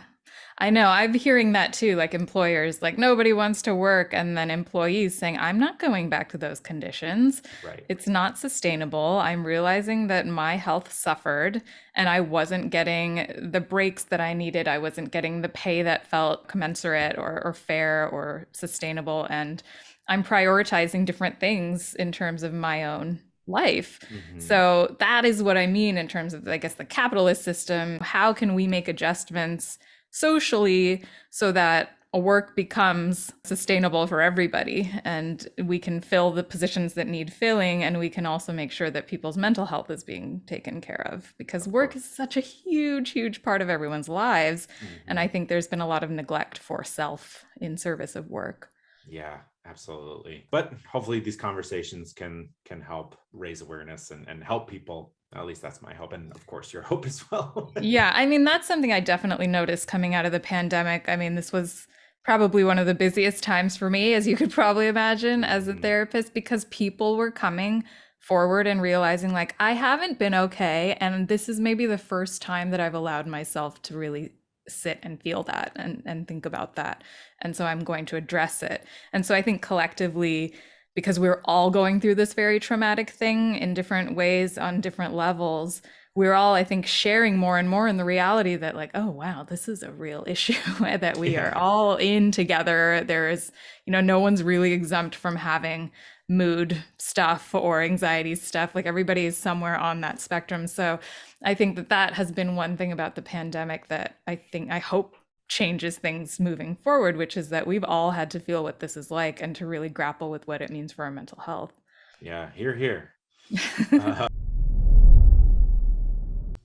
S3: I know. I'm hearing that too, like employers, like nobody wants to work, and then employees saying, I'm not going back to those conditions.
S1: Right.
S3: It's not sustainable. I'm realizing that my health suffered and I wasn't getting the breaks that I needed. I wasn't getting the pay that felt commensurate or fair or sustainable. And I'm prioritizing different things in terms of my own life.
S1: Mm-hmm.
S3: So that is what I mean in terms of, I guess, the capitalist system. How can we make adjustments socially so that a work becomes sustainable for everybody and we can fill the positions that need filling, and we can also make sure that people's mental health is being taken care of, because work is such a huge part of everyone's lives. Mm-hmm. And I think there's been a lot of neglect for self in service of work.
S1: Yeah, absolutely. But hopefully these conversations can help raise awareness and help people. At least that's my hope. And of course, your hope as well.
S3: Yeah, I mean, that's something I definitely noticed coming out of the pandemic. I mean, this was probably one of the busiest times for me, as you could probably imagine, as a therapist, because people were coming forward and realizing, like, I haven't been okay. And this is maybe the first time that I've allowed myself to really sit and feel that and think about that. And so I'm going to address it. And so I think collectively, because we're all going through this very traumatic thing in different ways on different levels, we're all, I think, sharing more and more in the reality that, like, oh, wow, this is a real issue that we are all in together. There is, no one's really exempt from having mood stuff or anxiety stuff. Like, everybody is somewhere on that spectrum. So I think that has been one thing about the pandemic that I hope changes things moving forward, which is that we've all had to feel what this is like and to really grapple with what it means for our mental health.
S1: Yeah, here.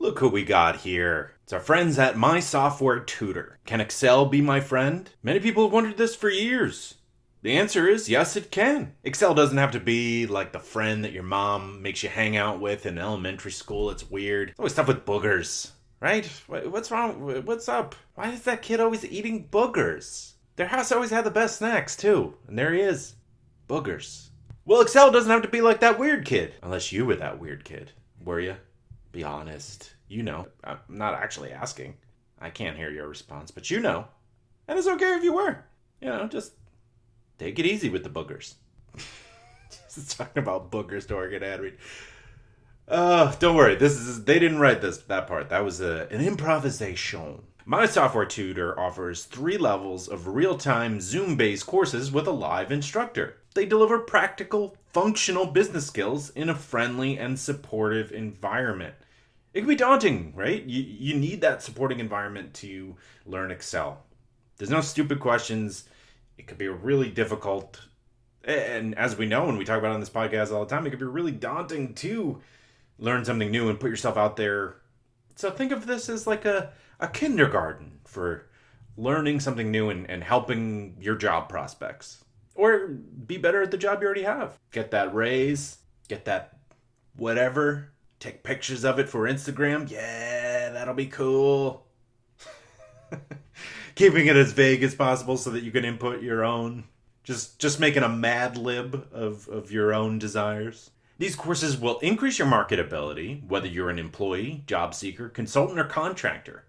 S1: Look who we got here. It's our friends at My Software Tutor. Can Excel be my friend? Many people have wondered this for years. The answer is yes, it can. Excel doesn't have to be like the friend that your mom makes you hang out with in elementary school. It's weird. It's always stuff with boogers, right? What's wrong? What's up? Why is that kid always eating boogers? Their house always had the best snacks too. And there he is. Boogers. Well, Excel doesn't have to be like that weird kid. Unless you were that weird kid. Were you? Be honest. You know. I'm not actually asking. I can't hear your response, but you know. And it's okay if you were. Just take it easy with the boogers. Just talking about boogers to get ad read. Don't worry. They didn't write that part. That was an improvisation. My Software Tutor offers 3 levels of real-time Zoom-based courses with a live instructor. They deliver practical, functional business skills in a friendly and supportive environment. It can be daunting, right? You need that supporting environment to learn Excel. There's no stupid questions. It could be really difficult. And as we know, when we talk about it on this podcast all the time, it could be really daunting to learn something new and put yourself out there. So think of this as like a kindergarten for learning something new and helping your job prospects. Or be better at the job you already have. Get that raise, get that whatever, take pictures of it for Instagram. Yeah, that'll be cool. Keeping it as vague as possible so that you can input your own. Just making a mad lib of your own desires. These courses will increase your marketability, whether you're an employee, job seeker, consultant, or contractor.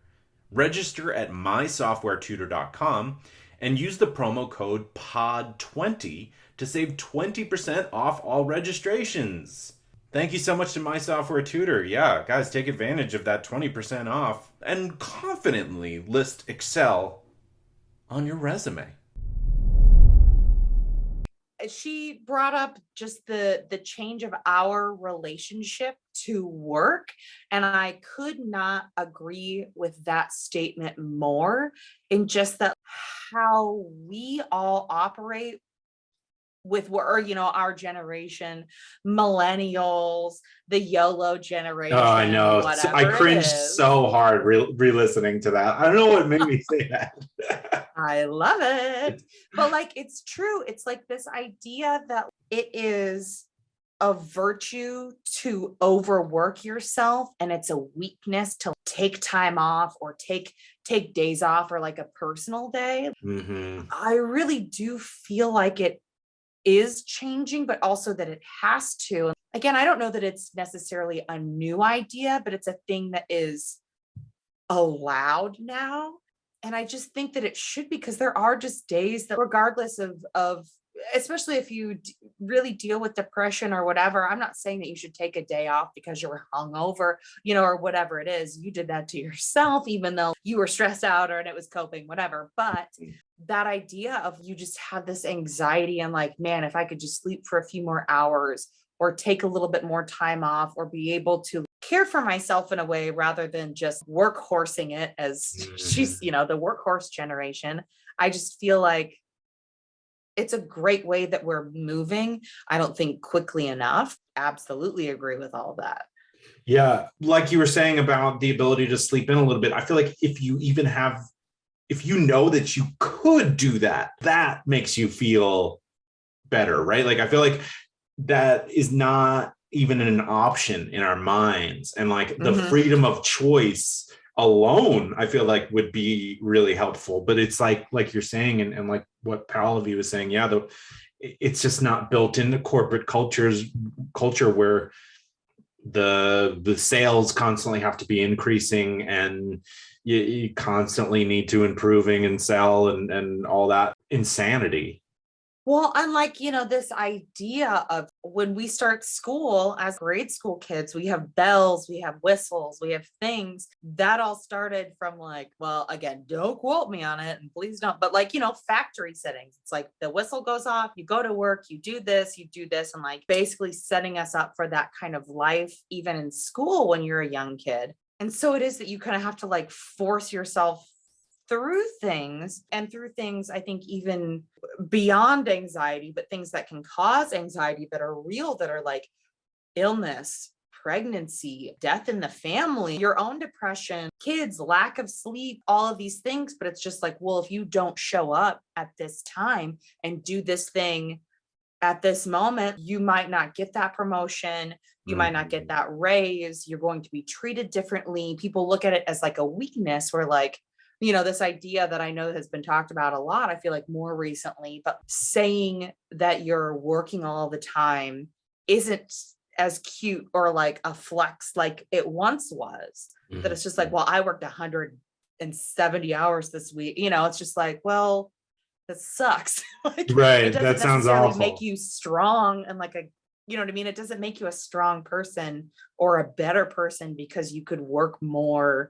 S1: Register at mysoftwaretutor.com and use the promo code POD20 to save 20% off all registrations. Thank you so much to My Software Tutor. Yeah, guys, take advantage of that 20% off and confidently list Excel on your resume.
S2: She brought up just the change of our relationship to work, and I could not agree with that statement more, in just that how we all operate with our generation, millennials, the YOLO generation.
S4: Oh, I know. I cringed so hard re-listening to that. I don't know what made me say that.
S2: I love it. But like, it's true. It's like this idea that it is a virtue to overwork yourself, and it's a weakness to take time off or take days off or like a personal day.
S1: Mm-hmm.
S2: I really do feel like it is changing, but also that it has to. Again, I don't know that it's necessarily a new idea, but it's a thing that is allowed now. And I just think that it should be, because there are just days that regardless of especially if you really deal with depression or whatever, I'm not saying that you should take a day off because you were hungover, or whatever it is. You did that to yourself, even though you were stressed out and it was coping, whatever. But that idea of you just have this anxiety and like, man, if I could just sleep for a few more hours or take a little bit more time off or be able to care for myself in a way rather than just workhorsing it, as she's, the workhorse generation. I just feel like it's a great way that we're moving. I don't think quickly enough. Absolutely agree with all that.
S1: Yeah. Like you were saying about the ability to sleep in a little bit, I feel like if you know that you could do that, that makes you feel better, right? Like, I feel like that is not even an option in our minds. And like the freedom of choice alone, I feel like would be really helpful. But it's like you're saying, and like what Pallavi was saying, it's just not built into corporate culture where the sales constantly have to be increasing and you constantly need to improving and sell and all that insanity.
S2: Well, unlike, this idea of when we start school as grade school kids, we have bells, we have whistles, we have things that all started from like, well, again, don't quote me on it and please don't, but like, factory settings. It's like the whistle goes off, you go to work, you do this, and like basically setting us up for that kind of life, even in school when you're a young kid. And so it is that you kind of have to like force yourself through things, I think even beyond anxiety, but things that can cause anxiety that are real, that are like illness, pregnancy, death in the family, your own depression, kids, lack of sleep, all of these things. But it's just like, well, if you don't show up at this time and do this thing at this moment, you might not get that promotion. You might not get that raise. You're going to be treated differently. People look at it as like a weakness, where like, this idea that I know has been talked about a lot, I feel like more recently, but saying that you're working all the time isn't as cute or like a flex like it once was. That it's just like, well, I worked 170 hours this week. It's just like, well, that sucks. Like,
S1: right.
S2: It doesn't
S1: that sounds
S2: necessarily
S1: awful.
S2: make you strong and like you know what I mean? It doesn't make you a strong person or a better person because you could work more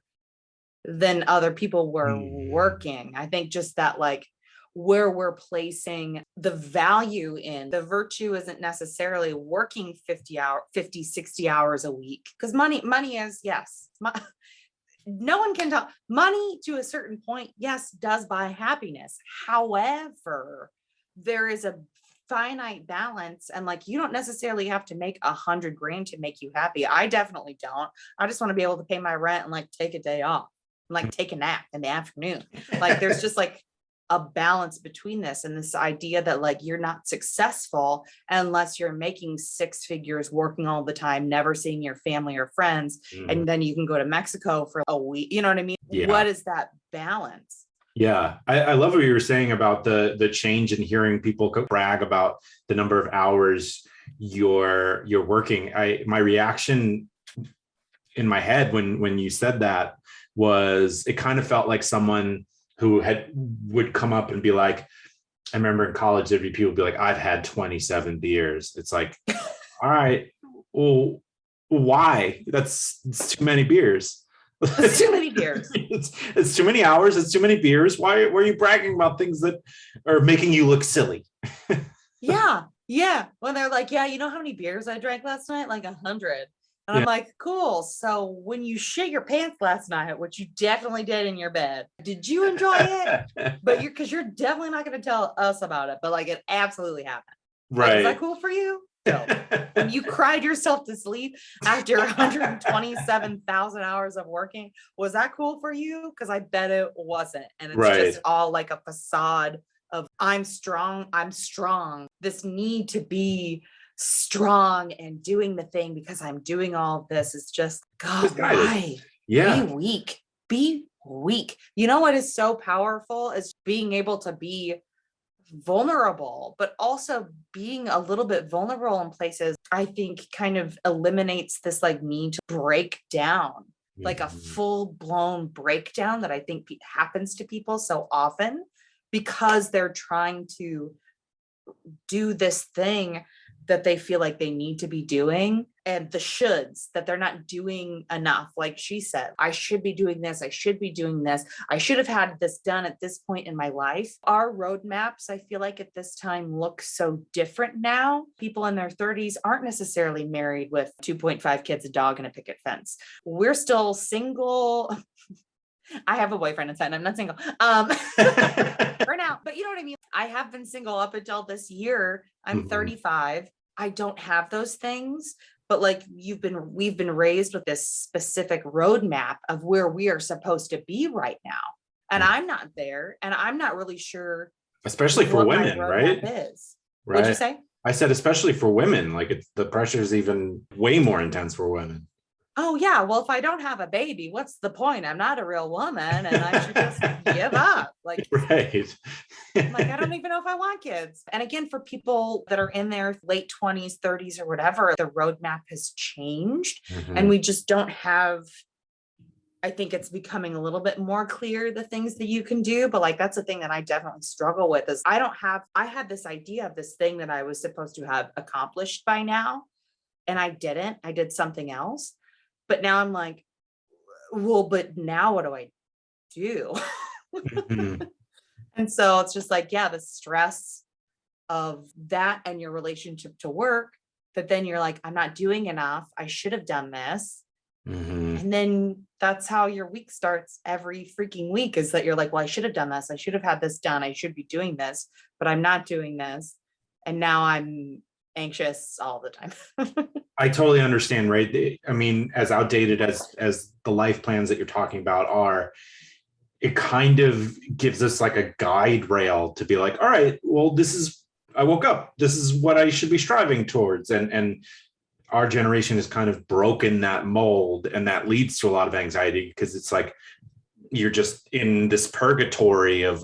S2: than other people were working. I think just that like where we're placing the value in the virtue isn't necessarily working 50, 60 hours a week, because money is, yes, no one can tell. Money to a certain point, yes, does buy happiness. However, there is a finite balance, and like you don't necessarily have to make 100 grand to make you happy. I definitely don't. I just want to be able to pay my rent and like take a day off, like take a nap in the afternoon. Like there's just like a balance between this, and this idea that like you're not successful unless you're making six figures, working all the time, never seeing your family or friends, and then you can go to Mexico for a week. You know what I mean?
S1: Yeah.
S2: What is that balance?
S1: Yeah, I love what you were saying about the change in hearing people brag about the number of hours you're working. My reaction in my head when you said that was, it kind of felt like someone who would come up and be like, I remember in college there'd be people be like, I've had 27 beers. It's like, all right, well, why? It's too many beers.
S2: It's too many beers.
S1: It's too many hours. It's too many beers. Why are you bragging about things that are making you look silly?
S2: Yeah. When they're like, yeah, you know how many beers I drank last night? Like 100. And I'm like, cool. So when you shit your pants last night, which you definitely did in your bed, did you enjoy it? But because you're definitely not going to tell us about it, but like it absolutely happened.
S1: Right.
S2: Like, is that cool for you? So when you cried yourself to sleep after 127,000 hours of working, was that cool for you? Because I bet it wasn't. And it's just all like a facade of I'm strong. This need to be strong and doing the thing because I'm doing all of this is just, God, why?
S1: Yeah.
S2: Be weak. You know what is so powerful is being able to be vulnerable, but also being a little bit vulnerable in places, I think kind of eliminates this like need to break down, like a full blown breakdown that I think happens to people so often because they're trying to do this thing that they feel like they need to be doing, and the shoulds that they're not doing enough. Like she said, I should be doing this. I should be doing this. I should have had this done at this point in my life. Our roadmaps, I feel like at this time look so different now. People in their 30s aren't necessarily married with 2.5 kids, a dog, and a picket fence. We're still single. I have a boyfriend and son. I'm not single. For now, but you know what I mean? I have been single up until this year. I'm 35. I don't have those things, but like we've been raised with this specific roadmap of where we are supposed to be right now. And I'm not there, and I'm not really sure.
S1: Especially for women, right?
S2: Is. Right. What'd you say?
S1: I said, especially for women, like the pressure is even way more intense for women.
S2: Oh yeah, well, if I don't have a baby, what's the point? I'm not a real woman, and I should just give up. Like,
S1: right.
S2: Like, I don't even know if I want kids. And again, for people that are in their late 20s, 30s, or whatever, the roadmap has changed, and we just don't have. I think it's becoming a little bit more clear the things that you can do, but like that's the thing that I definitely struggle with is I had this idea of this thing that I was supposed to have accomplished by now, and I didn't. I did something else. But now I'm like, well, but now what do I do? And so it's just like, yeah, the stress of that and your relationship to work, that then you're like, I'm not doing enough. I should have done this. And then that's how your week starts every freaking week is that you're like, well, I should have done this. I should have had this done. I should be doing this, but I'm not doing this. And now I'm anxious all the time.
S1: I totally understand, right? I mean, as outdated as the life plans that you're talking about are, it kind of gives us like a guide rail to be like, all right, well, I woke up. This is what I should be striving towards. And our generation has kind of broken that mold, and that leads to a lot of anxiety because it's like you're just in this purgatory of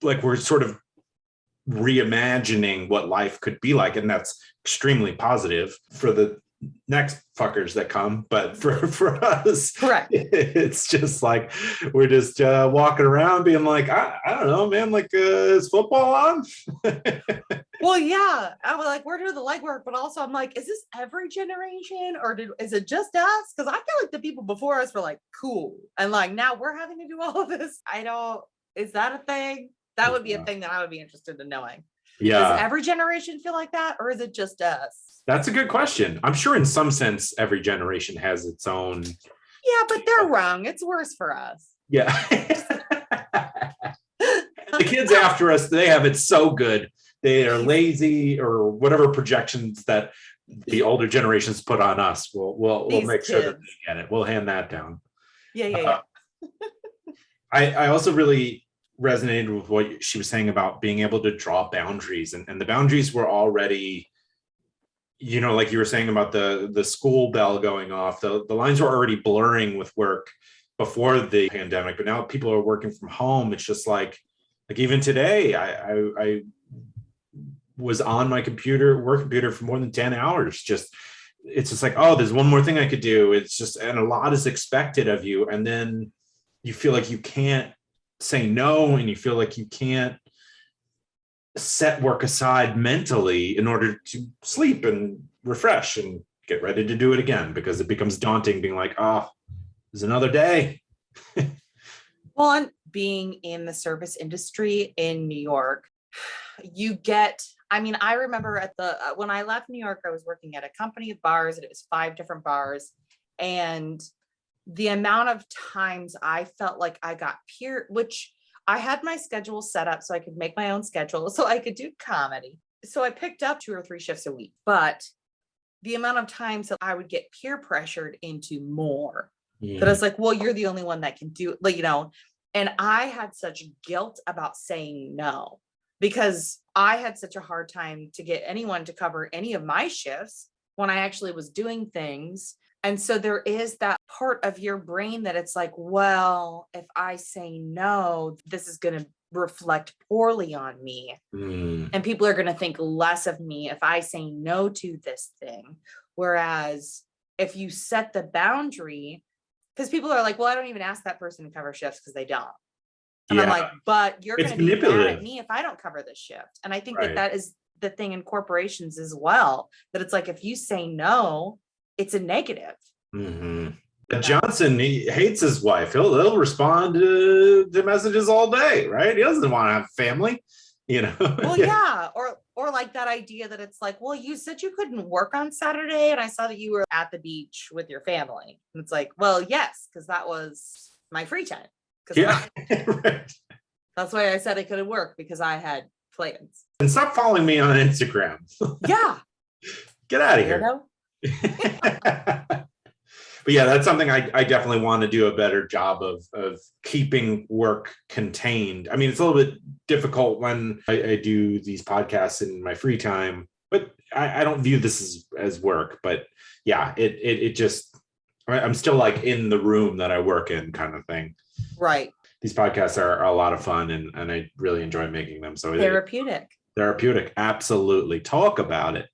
S1: like we're sort of reimagining what life could be like, and that's extremely positive for the next fuckers that come, but for us,
S2: correct,
S1: it's just like we're just walking around being like, I don't know, man, like is football on?
S2: Well, yeah, I was like, we're doing the legwork, but also I'm like, is this every generation or is it just us? Because I feel like the people before us were like cool, and like now we're having to do all of this. Is that a thing? That would be a thing that I would be interested in knowing.
S1: Yeah.
S2: Does every generation feel like that, or is it just us?
S1: That's a good question. I'm sure in some sense, every generation has its own.
S2: Yeah, but they're wrong. It's worse for us.
S1: Yeah. The kids after us, they have it so good. They are lazy or whatever projections that the older generations put on us. We'll make sure that they get it. We'll hand that down.
S2: Yeah.
S1: I also really resonated with what she was saying about being able to draw boundaries, and the boundaries were already, you know, like you were saying about the school bell going off, the lines were already blurring with work before the pandemic, but now people are working from home. It's just like even today, I was on my work computer for more than 10 hours. It's just like, oh, there's one more thing I could do. It's just, and a lot is expected of you. And then you feel like you can't say no, and you feel like you can't set work aside mentally in order to sleep and refresh and get ready to do it again, because it becomes daunting being like, oh, there's another day.
S2: Well, and being in the service industry in New York, I remember when I left New York, I was working at a company of bars, and it was 5 different bars. And the amount of times I felt like I got which I had my schedule set up so I could make my own schedule, so I could do comedy. So I picked up 2 or 3 shifts a week, but the amount of times that I would get peer pressured into more, that I was like, well, you're the only one that can do it, like, and I had such guilt about saying no, because I had such a hard time to get anyone to cover any of my shifts when I actually was doing things. And so there is that part of your brain that it's like, well, if I say no, this is going to reflect poorly on me. And people are going to think less of me if I say no to this thing. Whereas if you set the boundary, because people are like, well, I don't even ask that person to cover shifts because they don't. And I'm like, but you're going to be mad at me if I don't cover this shift. And I think that is the thing in corporations as well, that it's like, if you say no, it's a negative.
S1: Johnson, he hates his wife. He'll respond to messages all day, right? He doesn't want to have family,
S2: Well, yeah. Or like that idea that it's like, well, you said you couldn't work on Saturday, and I saw that you were at the beach with your family. And it's like, well, yes, because that was my free time.
S1: Yeah, right.
S2: That's why I said I couldn't work, because I had plans.
S1: And stop following me on Instagram.
S2: Yeah.
S1: Get out of here. But yeah, that's something I definitely want to do a better job of keeping work contained. I mean, it's a little bit difficult when I do these podcasts in my free time, but I don't view this as work. But yeah, it just, I'm still like in the room that I work in, kind of thing.
S2: Right.
S1: These podcasts are a lot of fun, and I really enjoy making them. So
S2: therapeutic.
S1: Absolutely. Talk about it.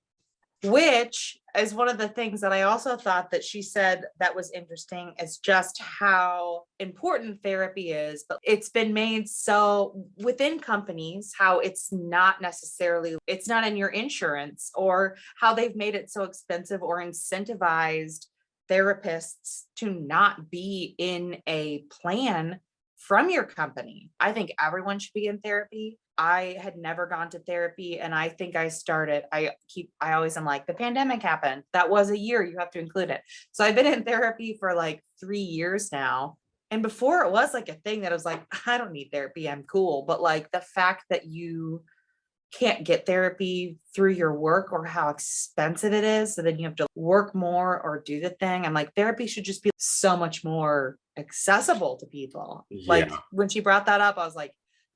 S2: Which is one of the things that I also thought that she said that was interesting, is just how important therapy is. But it's been made so within companies, how it's not in your insurance, or how they've made it so expensive or incentivized therapists to not be in a plan from your company. I think everyone should be in therapy. I had never gone to therapy, and I think I always am like, the pandemic happened. That was a year, you have to include it. So I've been in therapy for like 3 years now. And before, it was like a thing that I was like, I don't need therapy, I'm cool. But like the fact that you can't get therapy through your work, or how expensive it is, so then you have to work more or do the thing. I'm like, therapy should just be so much more accessible to people. Yeah. Like when she brought that up, I was like,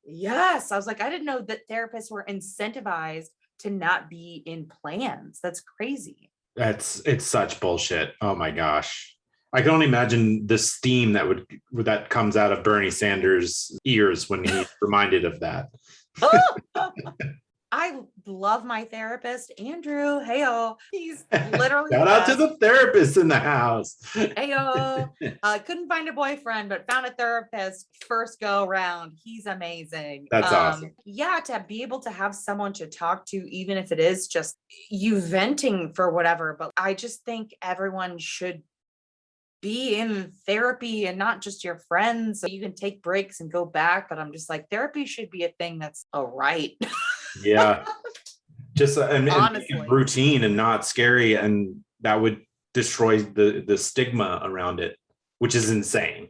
S2: yes. I was like, I didn't know that therapists were incentivized to not be in plans. That's crazy.
S1: It's such bullshit. Oh my gosh. I can only imagine the steam that comes out of Bernie Sanders' ears when he's reminded of that.
S2: I love my therapist, Andrew. Heyo. He's literally
S1: shout out to the therapist in the house.
S2: Heyo. Couldn't find a boyfriend, but found a therapist first go round. He's amazing.
S1: That's awesome.
S2: Yeah, to be able to have someone to talk to, even if it is just you venting for whatever. But I just think everyone should be in therapy, and not just your friends. So you can take breaks and go back, but I'm just like, therapy should be a thing that's a right.
S1: Yeah. Just and routine and not scary, and that would destroy the stigma around it, which is insane.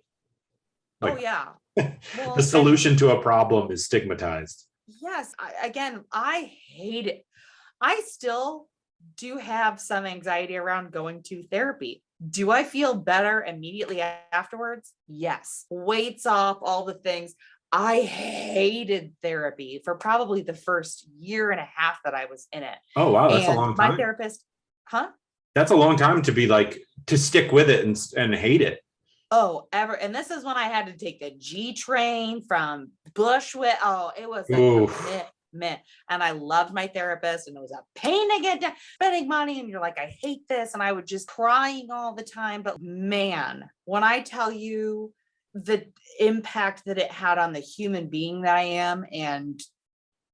S2: Like, oh yeah.
S1: Well, the solution to a problem is stigmatized.
S2: Yes. I hate it. I still do have some anxiety around going to therapy. Do I feel better immediately afterwards? Yes. Weights off, all the things. I hated therapy for probably the first year and a half that I was in it.
S1: Oh, wow. That's a long time.
S2: My therapist,
S1: That's a long time to be like, to stick with it and hate it.
S2: Oh, ever. And this is when I had to take the G train from Bushwick. Oh, it was a commitment. And I loved my therapist, and it was a pain to get down, spending money. And you're like, I hate this. And I would just crying all the time. But man, when I tell you the impact that it had on the human being that I am and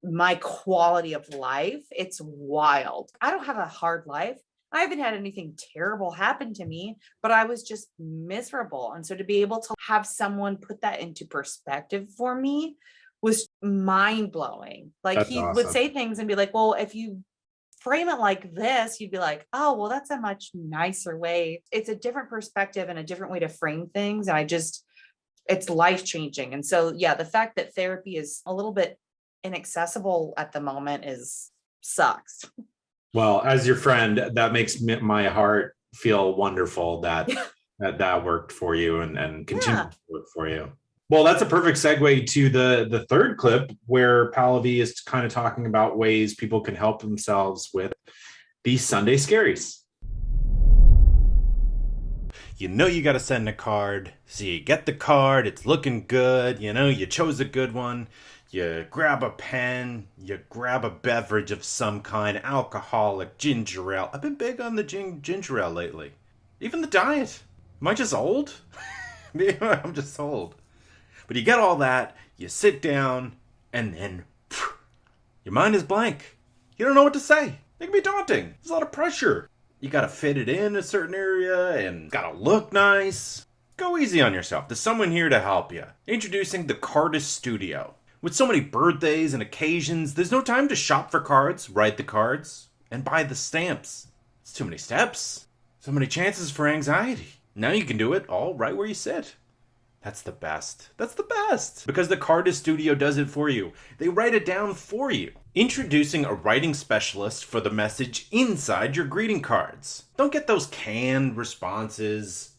S2: my quality of life, it's wild. I don't have a hard life. I haven't had anything terrible happen to me, but I was just miserable. And so to be able to have someone put that into perspective for me was mind blowing. Like that's he awesome. Would say things and be like, well, if you frame it like this, you'd be like, oh, well, that's a much nicer way. It's a different perspective and a different way to frame things. And it's life-changing. And so, yeah, the fact that therapy is a little bit inaccessible at the moment is sucks.
S1: Well, as your friend, that makes my heart feel wonderful that that worked for you and continues to work for you. Well, that's a perfect segue to the third clip where Pallavi is kind of talking about ways people can help themselves with these Sunday Scaries. You know you got to send a card. So you get the card, it's looking good, you know, you chose a good one. You grab a pen, you grab a beverage of some kind, alcoholic, ginger ale. I've been big on the ginger ale lately. Even the diet. Am I just old? Maybe I'm just old. But you get all that, you sit down, and then your mind is blank. You don't know what to say. It can be daunting. There's a lot of pressure. You gotta fit it in a certain area and gotta look nice. Go easy on yourself. There's someone here to help you. Introducing the Cardist Studio. With so many birthdays and occasions, there's no time to shop for cards, write the cards, and buy the stamps. It's too many steps. So many chances for anxiety. Now you can do it all right where you sit. That's the best. That's the best. Because the Cardist Studio does it for you. They write it down for you. Introducing a writing specialist for the message inside your greeting cards. Don't get those canned responses.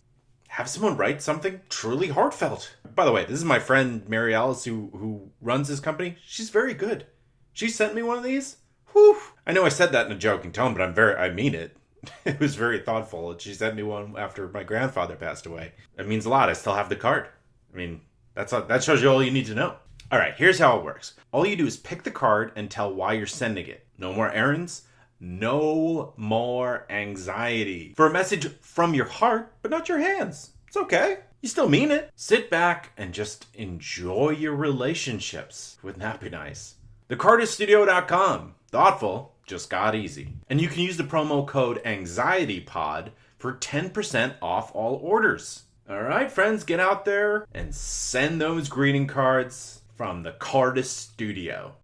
S1: Have someone write something truly heartfelt. By the way, this is my friend Mary Alice who runs this company. She's very good. She sent me one of these. Whew. I know I said that in a joking tone, but I mean it. It was very thoughtful. She sent me one after my grandfather passed away. It means a lot. I still have the card. I mean, that shows you all you need to know. All right, here's how it works. All you do is pick the card and tell why you're sending it. No more errands. No more anxiety. For a message from your heart, but not your hands. It's okay. You still mean it. Sit back and just enjoy your relationships. Wouldn't that be nice? TheCardistStudio.com. Thoughtful, just got easy. And you can use the promo code AnxietyPod for 10% off all orders. All right, friends, get out there and send those greeting cards from the Cardist Studio.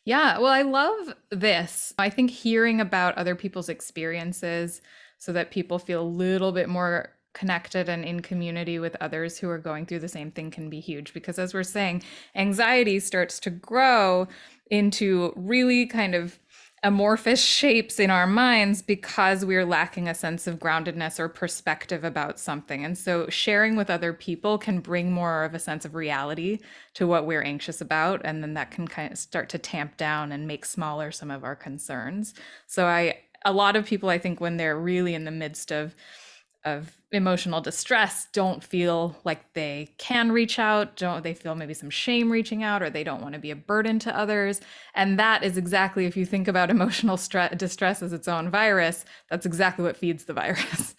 S3: Yeah, well, I love this. I think hearing about other people's experiences so that people feel a little bit more connected and in community with others who are going through the same thing can be huge. Because as we're saying, anxiety starts to grow into really kind of amorphous shapes in our minds because we're lacking a sense of groundedness or perspective about something. And so sharing with other people can bring more of a sense of reality to what we're anxious about. And then that can kind of start to tamp down and make smaller some of our concerns. So a lot of people, I think, when they're really in the midst of emotional distress, don't feel like they can reach out. They feel maybe some shame reaching out, or they don't want to be a burden to others. And that is exactly, if you think about emotional distress as its own virus, that's exactly what feeds the virus.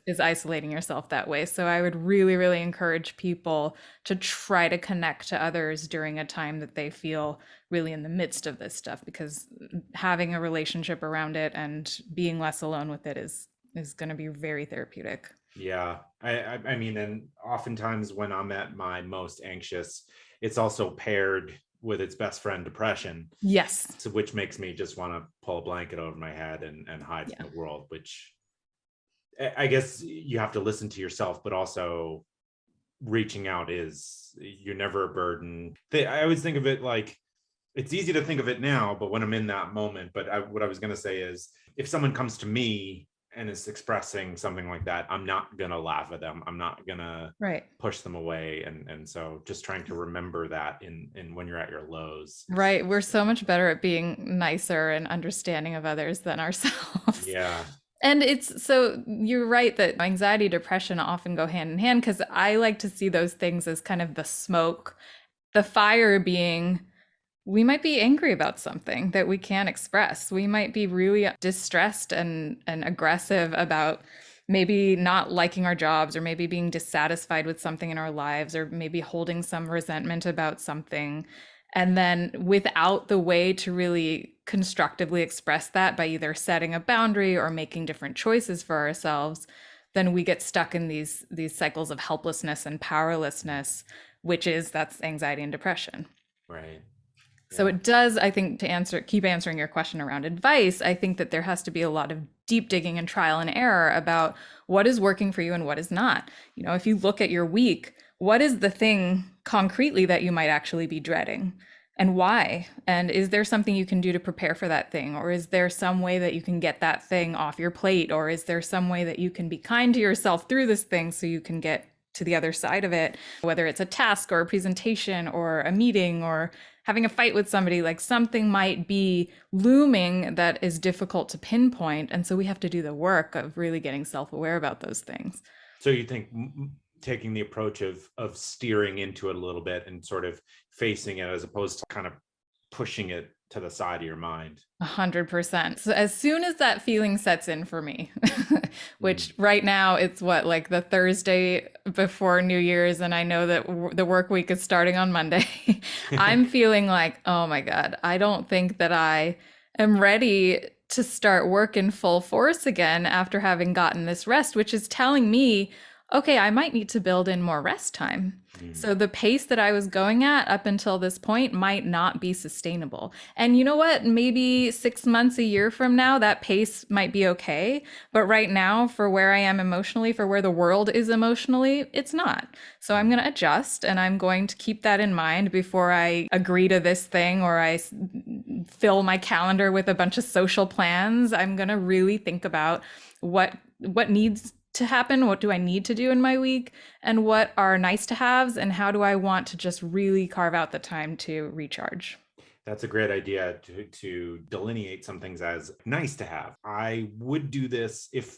S3: Is isolating yourself that way. So I would really, really encourage people to try to connect to others during a time that they feel really in the midst of this stuff, because having a relationship around it and being less alone with it is going to be very therapeutic.
S1: Yeah. I mean, and oftentimes when I'm at my most anxious, it's also paired with its best friend, depression.
S3: Yes.
S1: So, which makes me just want to pull a blanket over my head and hide from the world, which I guess you have to listen to yourself, but also reaching out you're never a burden. I always think of it like, it's easy to think of it now, but when I'm in that moment, what I was going to say is, if someone comes to me and is expressing something like that, I'm not going to laugh at them. I'm not going to push them away. And so just trying to remember that in when you're at your lows.
S3: Right. We're so much better at being nicer and understanding of others than ourselves.
S1: Yeah.
S3: And so you're right that anxiety, depression often go hand in hand, because I like to see those things as kind of the smoke, the fire being, we might be angry about something that we can't express. We might be really distressed and aggressive about maybe not liking our jobs, or maybe being dissatisfied with something in our lives, or maybe holding some resentment about something. And then without the way to really constructively express that by either setting a boundary or making different choices for ourselves, then we get stuck in these cycles of helplessness and powerlessness, that's anxiety and depression.
S1: Right.
S3: So it does, I think, keep answering your question around advice, I think that there has to be a lot of deep digging and trial and error about what is working for you and what is not. You know, if you look at your week, what is the thing concretely that you might actually be dreading? and why? And is there something you can do to prepare for that thing? Or is there some way that you can get that thing off your plate? Or is there some way that you can be kind to yourself through this thing so you can get to the other side of it? Whether it's a task or a presentation or a meeting or having a fight with somebody, like something might be looming that is difficult to pinpoint. And so we have to do the work of really getting self-aware about those things.
S1: So you think taking the approach of steering into it a little bit and sort of facing it as opposed to kind of pushing it to the side of your mind.
S3: 100%. So as soon as that feeling sets in for me, which right now it's what, like the Thursday before New Year's, and I know that the work week is starting on Monday, I'm feeling like, oh my God, I don't think that I am ready to start work in full force again after having gotten this rest, which is telling me, okay, I might need to build in more rest time. So the pace that I was going at up until this point might not be sustainable. And you know what? Maybe 6 months, a year from now, that pace might be okay. But right now, for where I am emotionally, for where the world is emotionally, it's not. So I'm going to adjust, and I'm going to keep that in mind before I agree to this thing or I fill my calendar with a bunch of social plans. I'm going to really think about what needs to happen, what do I need to do in my week, and what are nice to haves, and how do I want to just really carve out the time to recharge.
S1: That's a great idea to delineate some things as nice to have. I would do this if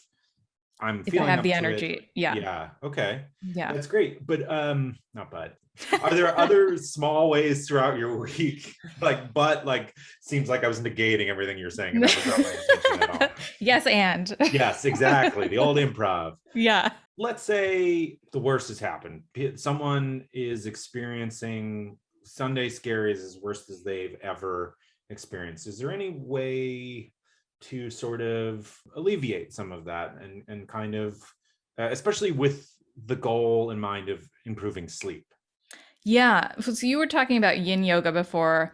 S1: I'm
S3: If I
S1: feeling
S3: have
S1: up
S3: the
S1: to
S3: energy.
S1: it.
S3: Yeah.
S1: Yeah. Okay.
S3: Yeah.
S1: That's great. But are there other small ways throughout your week? Like seems like I was negating everything you're saying, and that was not my intention at all.
S3: Yes, and.
S1: Yes, exactly. The old improv.
S3: Yeah.
S1: Let's say the worst has happened. Someone is experiencing Sunday Scaries as worst as they've ever experienced. Is there any way to sort of alleviate some of that and kind of, especially with the goal in mind of improving sleep?
S3: Yeah. So you were talking about yin yoga before.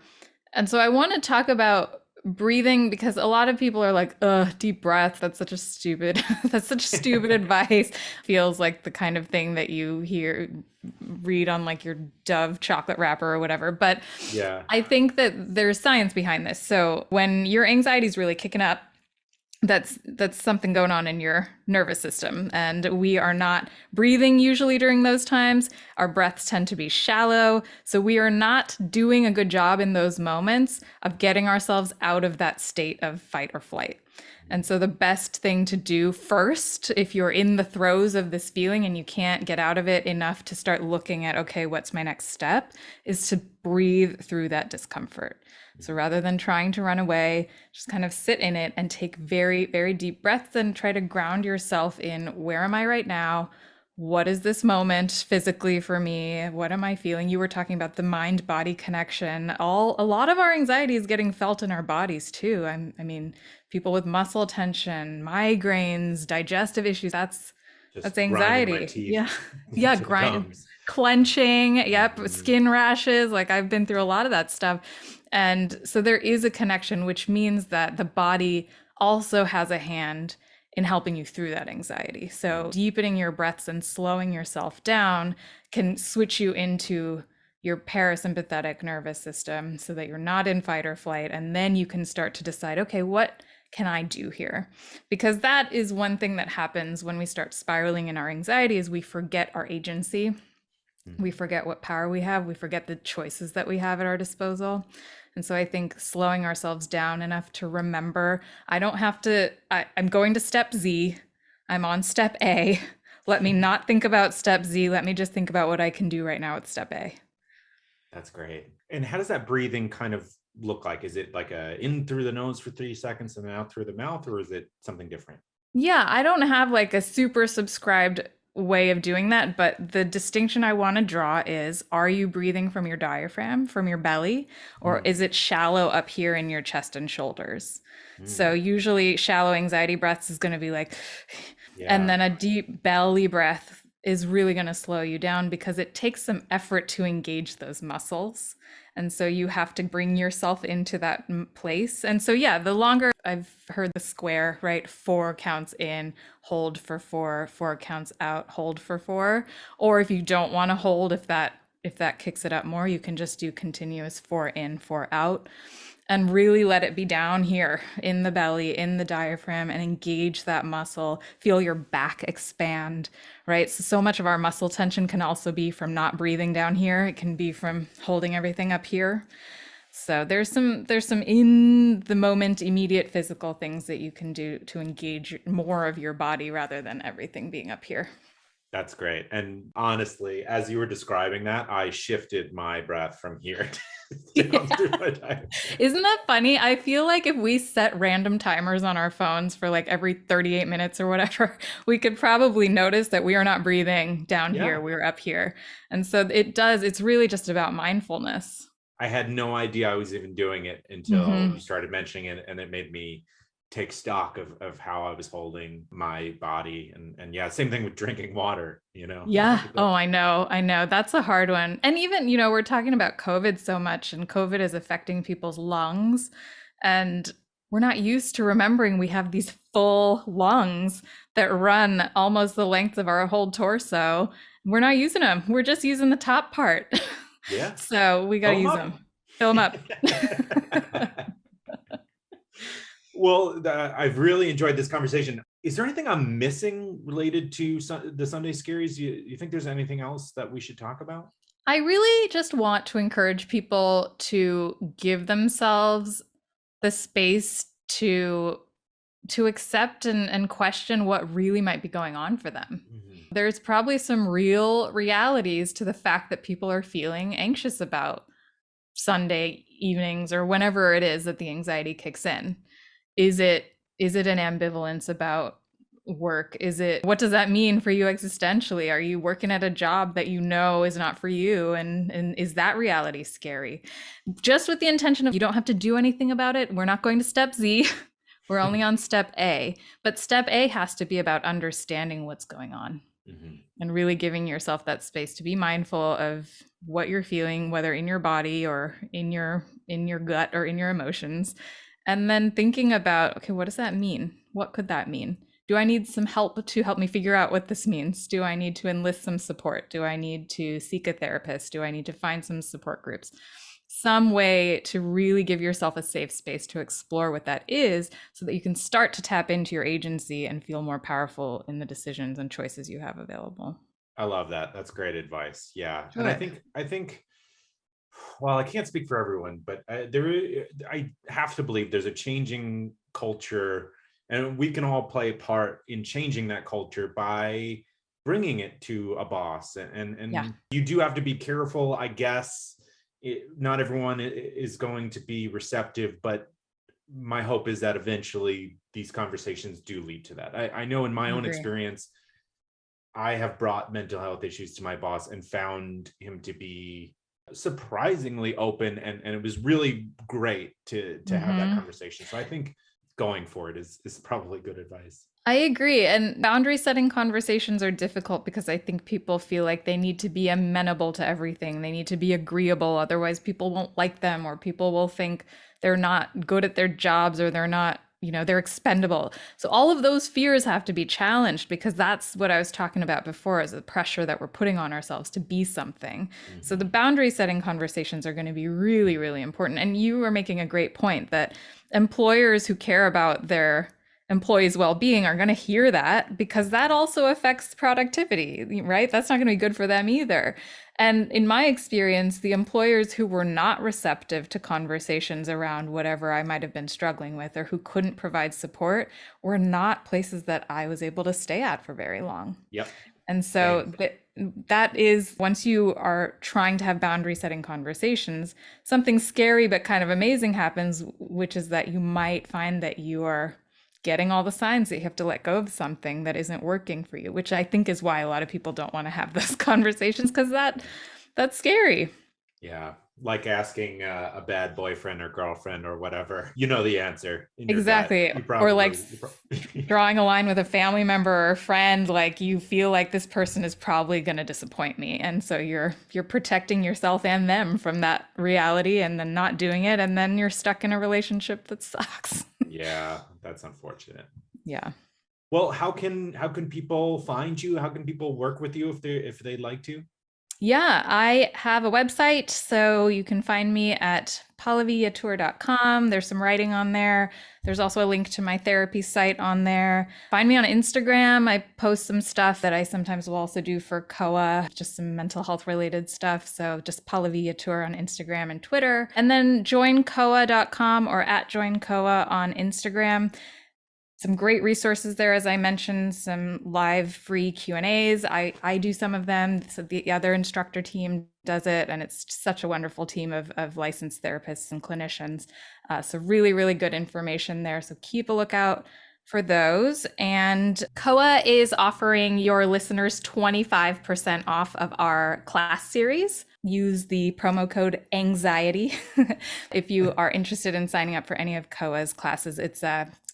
S3: And so I want to talk about breathing, because a lot of people are like, deep breath. That's such stupid advice. Feels like the kind of thing that you read on like your Dove chocolate wrapper or whatever. But
S1: yeah,
S3: I think that there's science behind this. So when your anxiety is really kicking up, that's something going on in your nervous system, and we are not breathing usually during those times. Our breaths tend to be shallow, so we are not doing a good job in those moments of getting ourselves out of that state of fight or flight. And so the best thing to do first, if you're in the throes of this feeling and you can't get out of it enough to start looking at, okay, what's my next step, is to breathe through that discomfort. So rather than trying to run away, just kind of sit in it and take very, very deep breaths and try to ground yourself in, where am I right now? What is this moment physically for me? What am I feeling? You were talking about the mind-body connection. A lot of our anxiety is getting felt in our bodies too. I mean, people with muscle tension, migraines, digestive issues, that's anxiety. Yeah, clenching, skin rashes. Like I've been through a lot of that stuff. And so there is a connection, which means that the body also has a hand in helping you through that anxiety. So deepening your breaths and slowing yourself down can switch you into your parasympathetic nervous system so that you're not in fight or flight. And then you can start to decide, okay, what can I do here? Because that is one thing that happens when we start spiraling in our anxiety, is we forget our agency. We forget what power we have. We forget the choices that we have at our disposal. And so I think slowing ourselves down enough to remember, I'm going to step Z. I'm on step A. Let me not think about step Z. Let me just think about what I can do right now with step A.
S1: That's great. And how does that breathing kind of look like? Is it like in through the nose for 3 seconds and then out through the mouth, or is it something different?
S3: Yeah, I don't have like a super subscribed way of doing that, but the distinction I want to draw is, are you breathing from your diaphragm, from your belly, or is it shallow up here in your chest and shoulders? So usually shallow anxiety breaths is going to be like, and then a deep belly breath is really going to slow you down, because it takes some effort to engage those muscles. And so you have to bring yourself into that place. And so, yeah, the longer, I've heard the square, right? 4 counts in, hold for 4, 4 counts out, hold for 4. Or if you don't want to hold, if that if that kicks it up more, you can just do continuous 4 in, 4 out, and really let it be down here in the belly, in the diaphragm, and engage that muscle. Feel your back expand, right? So much of our muscle tension can also be from not breathing down here. It can be from holding everything up here. So there's some in the moment immediate physical things that you can do to engage more of your body rather than everything being up here.
S1: That's great. And honestly, as you were describing that, I shifted my breath from here down through my diaphragm.
S3: Isn't that funny? I feel like if we set random timers on our phones for like every 38 minutes or whatever, we could probably notice that we are not breathing down here, we're up here. And so it's really just about mindfulness.
S1: I had no idea I was even doing it until you started mentioning it, and it made me take stock of how I was holding my body. And yeah, same thing with drinking water,
S3: Yeah. Oh, I know. That's a hard one. And even, we're talking about COVID so much, and COVID is affecting people's lungs. And we're not used to remembering we have these full lungs that run almost the length of our whole torso. We're not using them. We're just using the top part.
S1: Yeah.
S3: So we got to use them. Fill them up.
S1: Well, I've really enjoyed this conversation. Is there anything I'm missing related to the Sunday Scaries? You think there's anything else that we should talk about?
S3: I really just want to encourage people to give themselves the space to accept and question what really might be going on for them. There's probably some real realities to the fact that people are feeling anxious about Sunday evenings or whenever it is that the anxiety kicks in. Is it an ambivalence about work? What does that mean for you existentially? Are you working at a job that is not for you? And is that reality scary? Just with the intention of, you don't have to do anything about it. We're not going to step Z. We're only on step A. But step A has to be about understanding what's going on and really giving yourself that space to be mindful of what you're feeling, whether in your body or in your gut or in your emotions. And then thinking about, okay, what does that mean? What could that mean? Do I need some help to help me figure out what this means? Do I need to enlist some support? Do I need to seek a therapist? Do I need to find some support groups? Some way to really give yourself a safe space to explore what that is so that you can start to tap into your agency and feel more powerful in the decisions and choices you have available.
S1: I love that. That's great advice. Yeah.
S3: Good.
S1: And I think, well, I can't speak for everyone, but I have to believe there's a changing culture, and we can all play a part in changing that culture by bringing it to a boss. And you do have to be careful, I guess. Not everyone is going to be receptive, but my hope is that eventually these conversations do lead to that. I know in my own experience, I have brought mental health issues to my boss and found him to be surprisingly open, and it was really great to have that conversation. So I think going for it is probably good advice.
S3: I agree. And boundary setting conversations are difficult because I think people feel like they need to be amenable to everything. They need to be agreeable. Otherwise, people won't like them, or people will think they're not good at their jobs, or they're not, they're expendable. So all of those fears have to be challenged, because that's what I was talking about before, is the pressure that we're putting on ourselves to be something. So the boundary setting conversations are going to be really, really important. And you were making a great point that employers who care about their employees' well-being are going to hear that, because that also affects productivity, right? That's not going to be good for them either. And in my experience, the employers who were not receptive to conversations around whatever I might have been struggling with, or who couldn't provide support, were not places that I was able to stay at for very long.
S1: Yep.
S3: And so that is, once you are trying to have boundary setting conversations, something scary but kind of amazing happens, which is that you might find that you are getting all the signs that you have to let go of something that isn't working for you, which I think is why a lot of people don't want to have those conversations, because that's scary.
S1: Yeah. Like asking a bad boyfriend or girlfriend or whatever, the answer.
S3: Exactly. Or like drawing a line with a family member or a friend, like you feel like this person is probably going to disappoint me. And so you're protecting yourself and them from that reality, and then not doing it. And then you're stuck in a relationship that sucks.
S1: Yeah, that's unfortunate.
S3: Yeah.
S1: Well, how can people find you? How can people work with you if they'd like to?
S3: Yeah, I have a website, so you can find me at pallavi.yetur.com. There's some writing on there. There's also a link to my therapy site on there. Find me on Instagram. I post some stuff that I sometimes will also do for COA, just some mental health related stuff. So just Pallavi Yetur on Instagram and Twitter. And then joincoa.com or at joincoa on Instagram. Some great resources there, as I mentioned, some live free Q&As. I do some of them, so the other instructor team does it, and it's such a wonderful team of licensed therapists and clinicians. So really, really good information there. So keep a lookout for those. And COA is offering your listeners 25% off of our class series. Use the promo code anxiety if you are interested in signing up for any of COA's classes.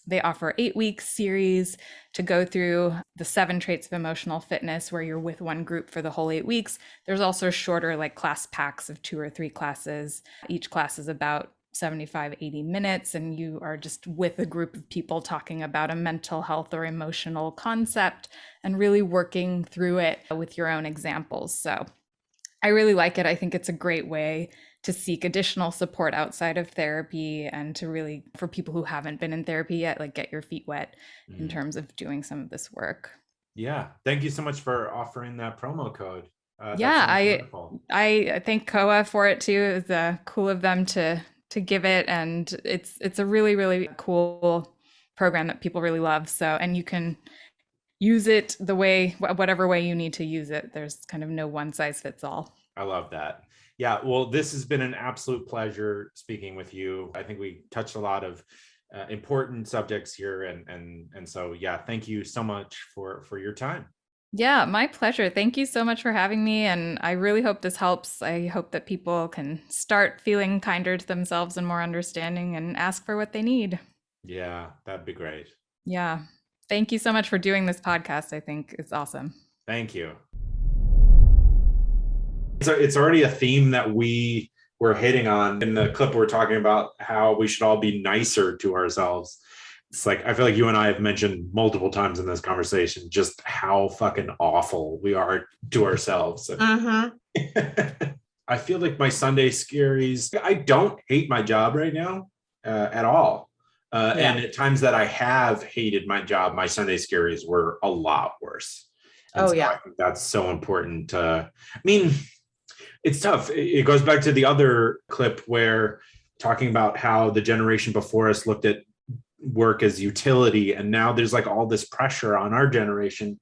S3: They offer 8-week series to go through the 7 traits of emotional fitness, where you're with one group for the whole 8 weeks. There's also shorter like class packs of 2 or 3 classes. Each class is about 75, 80 minutes, and you are just with a group of people talking about a mental health or emotional concept and really working through it with your own examples. So I really like it. I think it's a great way to seek additional support outside of therapy, and to really, for people who haven't been in therapy yet, like get your feet wet in terms of doing some of this work.
S1: Yeah. Thank you so much for offering that promo code.
S3: Yeah, I thank COA for it too. It's cool of them to give it, and it's a really, really cool program that people really love. So, and you can use it whatever way you need to use it. There's kind of no one size fits all.
S1: I love that. Yeah, well, this has been an absolute pleasure speaking with you. I think we touched a lot of important subjects here, and so yeah, thank you so much for your time.
S3: Yeah, my pleasure. Thank you so much for having me, and I really hope this helps. I hope that people can start feeling kinder to themselves and more understanding, and ask for what they need.
S1: Yeah, that'd be great.
S3: Yeah. Thank you so much for doing this podcast. I think it's awesome.
S1: Thank you. So it's already a theme that we were hitting on in the clip. We're talking about how we should all be nicer to ourselves. It's like, I feel like you and I have mentioned multiple times in this conversation just how fucking awful we are to ourselves. I feel like my Sunday scaries, I don't hate my job right now at all. And at times that I have hated my job, my Sunday scaries were a lot worse. And so I think that's so important. It's tough. It goes back to the other clip where talking about how the generation before us looked at work as utility, and now there's like all this pressure on our generation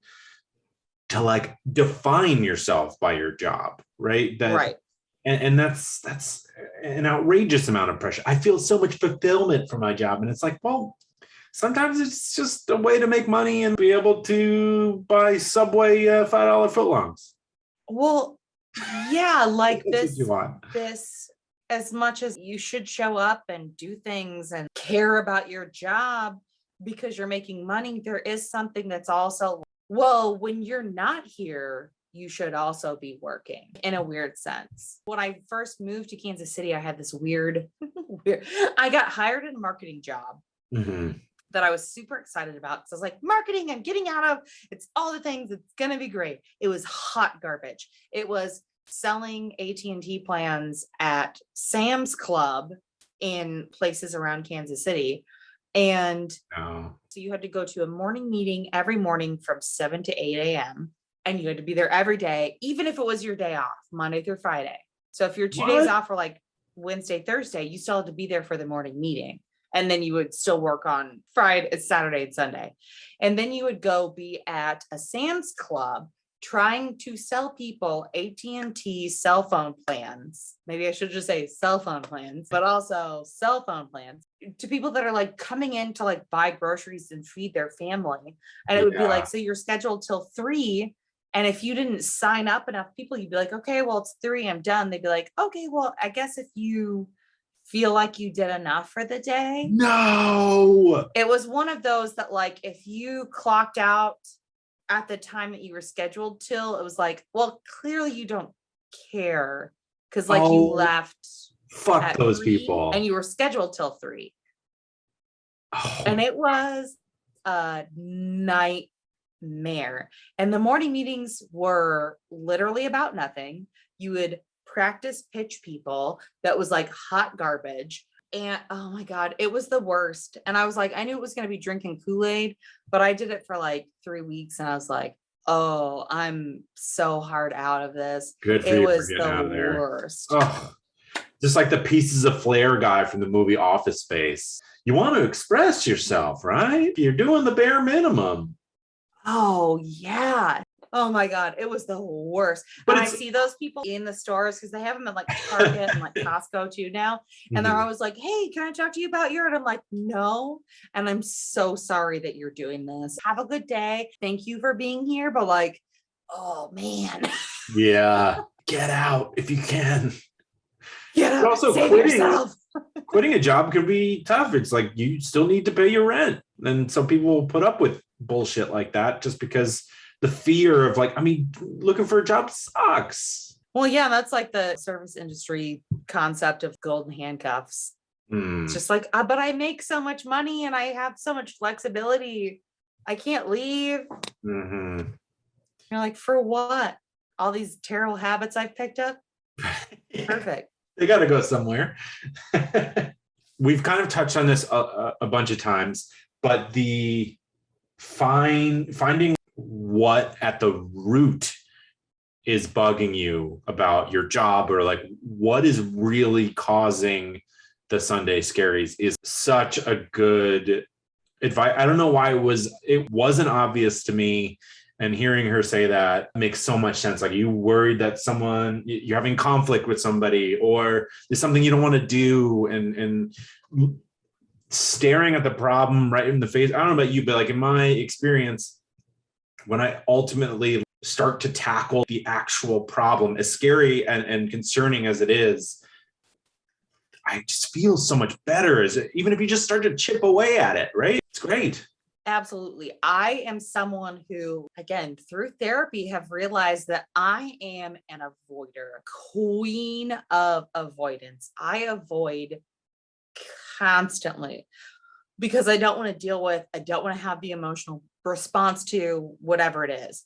S1: to like define yourself by your job, right?
S2: Right.
S1: And that's an outrageous amount of pressure. I feel so much fulfillment from my job, and it's like, well, sometimes it's just a way to make money and be able to buy Subway $5 footlongs.
S2: Well, yeah, like this, as much as you should show up and do things and care about your job because you're making money, there is something that's also, well, when you're not here, you should also be working in a weird sense. When I first moved to Kansas City, I had this weird, I got hired in a marketing job. That I was super excited about. So I was like, marketing, I'm getting out of, it's all the things, it's going to be great. It was hot garbage. It was selling AT&T plans at Sam's Club in places around Kansas City. And so you had to go to a morning meeting every morning from 7 to 8 a.m. And you had to be there every day, even if it was your day off, Monday through Friday. So if your 2 days off were like Wednesday, Thursday, you still had to be there for the morning meeting. And then you would still work on Friday, Saturday, and Sunday. And then you would go be at a Sam's Club trying to sell people AT&T cell phone plans. Maybe I should just say cell phone plans, but also cell phone plans to people that are like coming in to like buy groceries and feed their family. And it would be like, so you're scheduled till 3. And if you didn't sign up enough people, you'd be like, okay, well, it's 3, I'm done. They'd be like, okay, well, I guess if you feel like you did enough for the day.
S1: No.
S2: It was one of those that like, if you clocked out at the time that you were scheduled till, it was like, well, clearly you don't care. Cause like you left.
S1: Fuck those
S2: 3,
S1: people.
S2: And you were scheduled till 3. And it was a nightmare. nightmare. And the morning meetings were literally about nothing. You would practice pitch people that was like hot garbage. And oh my God, it was the worst. And I was like, I knew it was going to be drinking Kool-Aid, but I did it for like 3 weeks. And I was like, oh, I'm so hard out of this.
S1: Good for
S2: It
S1: you for
S2: was
S1: getting
S2: the
S1: out of there.
S2: worst.
S1: Oh, just like the pieces of flair guy from the movie Office Space. You want to express yourself, right? You're doing the bare minimum.
S2: Oh yeah. Oh my God, it was the worst.
S1: But
S2: and I see those people in the stores because they have them at like Target and like Costco too now. And they're always like, hey, can I talk to you about your? And I'm like, no. And I'm so sorry that you're doing this. Have a good day. Thank you for being here. But like, oh man.
S1: Yeah. Get out if you can.
S2: Get out.
S1: But also
S2: Save
S1: quitting,
S2: yourself.
S1: quitting a job can be tough. It's like you still need to pay your rent. And some people will put up with bullshit like that just because the fear of like, I mean, looking for a job sucks.
S2: Well, yeah, that's like the service industry concept of golden handcuffs. It's just like, but I make so much money and I have so much flexibility. I can't leave.
S1: Mm-hmm.
S2: You're like, for what? All these terrible habits I've picked up? Perfect.
S1: They got to go somewhere. We've kind of touched on this a bunch of times, but the finding what at the root is bugging you about your job, or like what is really causing the Sunday scaries, is such a good advice. I don't know why it wasn't obvious to me. And hearing her say that makes so much sense. Like, you worried that you're having conflict with somebody, or there's something you don't want to do, and staring at the problem right in the face. I don't know about you, but like in my experience, when I ultimately start to tackle the actual problem, as scary and concerning as it is, I just feel so much better, even if you just start to chip away at it, right? It's great.
S2: Absolutely. I am someone who, again, through therapy, have realized that I am an avoider, queen of avoidance. I avoid constantly because I don't want to have the emotional response to whatever it is.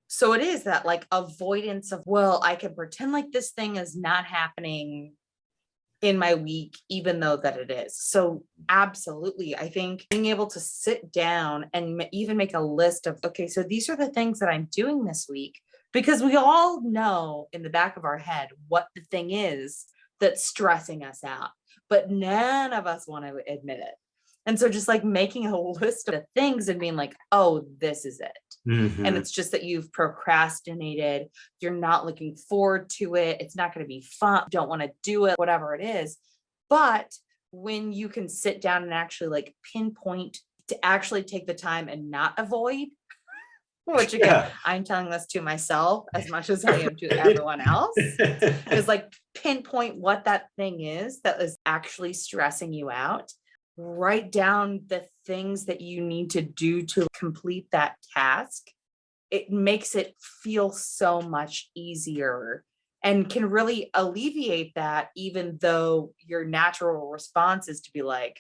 S2: So it is that like avoidance of, well, I can pretend like this thing is not happening in my week, even though that it is. So absolutely. I think being able to sit down and even make a list of, okay, so these are the things that I'm doing this week, because we all know in the back of our head what the thing is that's stressing us out, but none of us want to admit it. And so just like making a list of things and being like, oh, this is it.
S1: Mm-hmm.
S2: And it's just that you've procrastinated. You're not looking forward to it. It's not going to be fun. Don't want to do it, whatever it is. But when you can sit down and actually like pinpoint to actually take the time and not avoid, which again, I'm telling this to myself as much as I am to everyone else, is like pinpoint what that thing is that is actually stressing you out. Write down the things that you need to do to complete that task. It makes it feel so much easier and can really alleviate that, even though your natural response is to be like,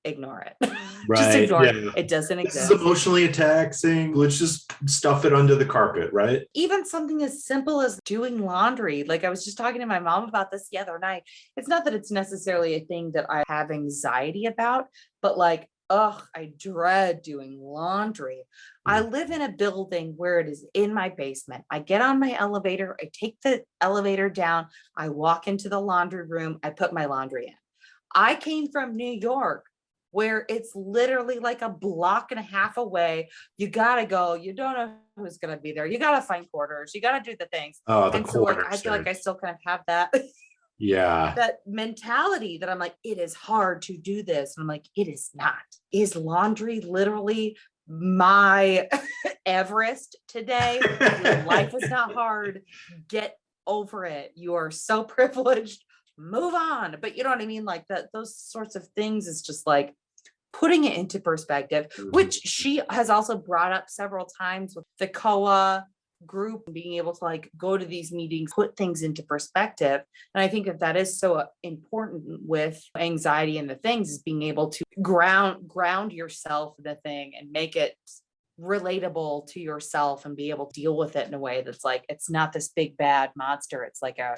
S2: ignore it.
S1: Right.
S2: Just ignore it. It doesn't
S1: This
S2: exist.
S1: is emotionally taxing. Let's just stuff it under the carpet, right?
S2: Even something as simple as doing laundry. Like, I was just talking to my mom about this the other night. It's not that it's necessarily a thing that I have anxiety about, but like, I dread doing laundry. I live in a building where it is in my basement. I get on my elevator, I take the elevator down, I walk into the laundry room, I put my laundry in. I came from New York, where it's literally like a block and a half away. You gotta go. You don't know who's gonna be there. You gotta find quarters. You gotta do the things.
S1: Oh, the
S2: and so like,
S1: quarters.
S2: I feel like I still kind of have that
S1: Yeah.
S2: that mentality that I'm like, it is hard to do this. And I'm like, it is not. Is laundry literally my Everest today? Your life is not hard. Get over it. You are so privileged. Move on. But you know what I mean? Like that, those sorts of things is just like putting it into perspective, which she has also brought up several times with the COA group, being able to like go to these meetings, put things into perspective. And I think that is so important with anxiety and the things, is being able to ground yourself in the thing and make it relatable to yourself and be able to deal with it in a way that's like, it's not this big bad monster. It's like a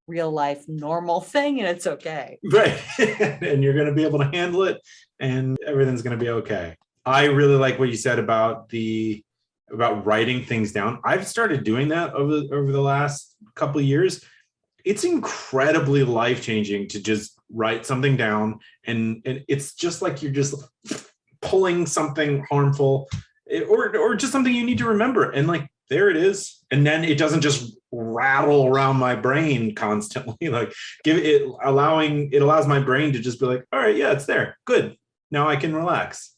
S2: real life normal thing, and it's okay.
S1: Right. And you're going to be able to handle it, and everything's going to be okay. I really like what you said about writing things down. I've started doing that over the last couple of years. It's incredibly life-changing to just write something down, and it's just like you're just pulling something harmful or just something you need to remember, and like there it is, and then it doesn't just rattle around my brain constantly. Like it allows my brain to just be like, all right, yeah, it's there, good, now I can relax.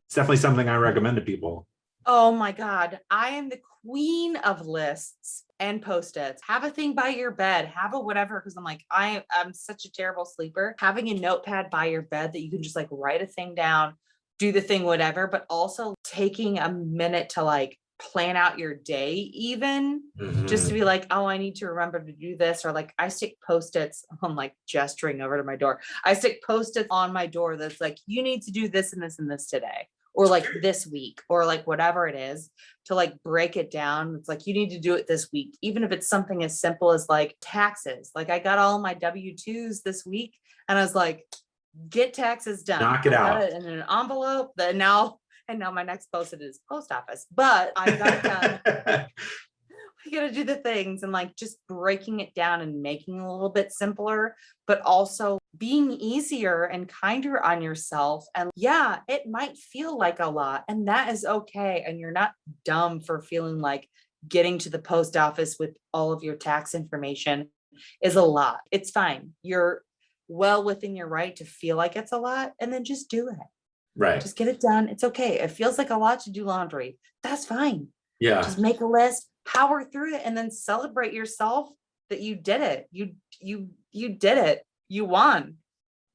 S1: It's definitely something I recommend to people.
S2: Oh my God, I am the queen of lists and post-its. Have a thing by your bed, have a whatever, because I'm like, I'm such a terrible sleeper. Having a notepad by your bed that you can just like write a thing down, do the thing, whatever, but also taking a minute to like plan out your day, even just to be like, oh, I need to remember to do this. Or like I stick post-its, I'm like gesturing over to my door. I stick post-its on my door that's like, you need to do this and this and this today, or like this week, or like whatever it is, to like break it down. It's like, you need to do it this week, even if it's something as simple as like taxes. Like I got all my W-2s this week, and I was like, get taxes done.
S1: Knock it out.
S2: Got it in an envelope. Now my next post-it is post office, but I got it done. You got to do the things, and like just breaking it down and making it a little bit simpler, but also being easier and kinder on yourself. And yeah, it might feel like a lot, and that is okay. And you're not dumb for feeling like getting to the post office with all of your tax information is a lot. It's fine. You're well within your right to feel like it's a lot, and then just do it.
S1: Right.
S2: Just get it done. It's okay. It feels like a lot to do laundry. That's fine.
S1: Yeah.
S2: Just make a list, power through it, and then celebrate yourself that you did it. You did it. You won.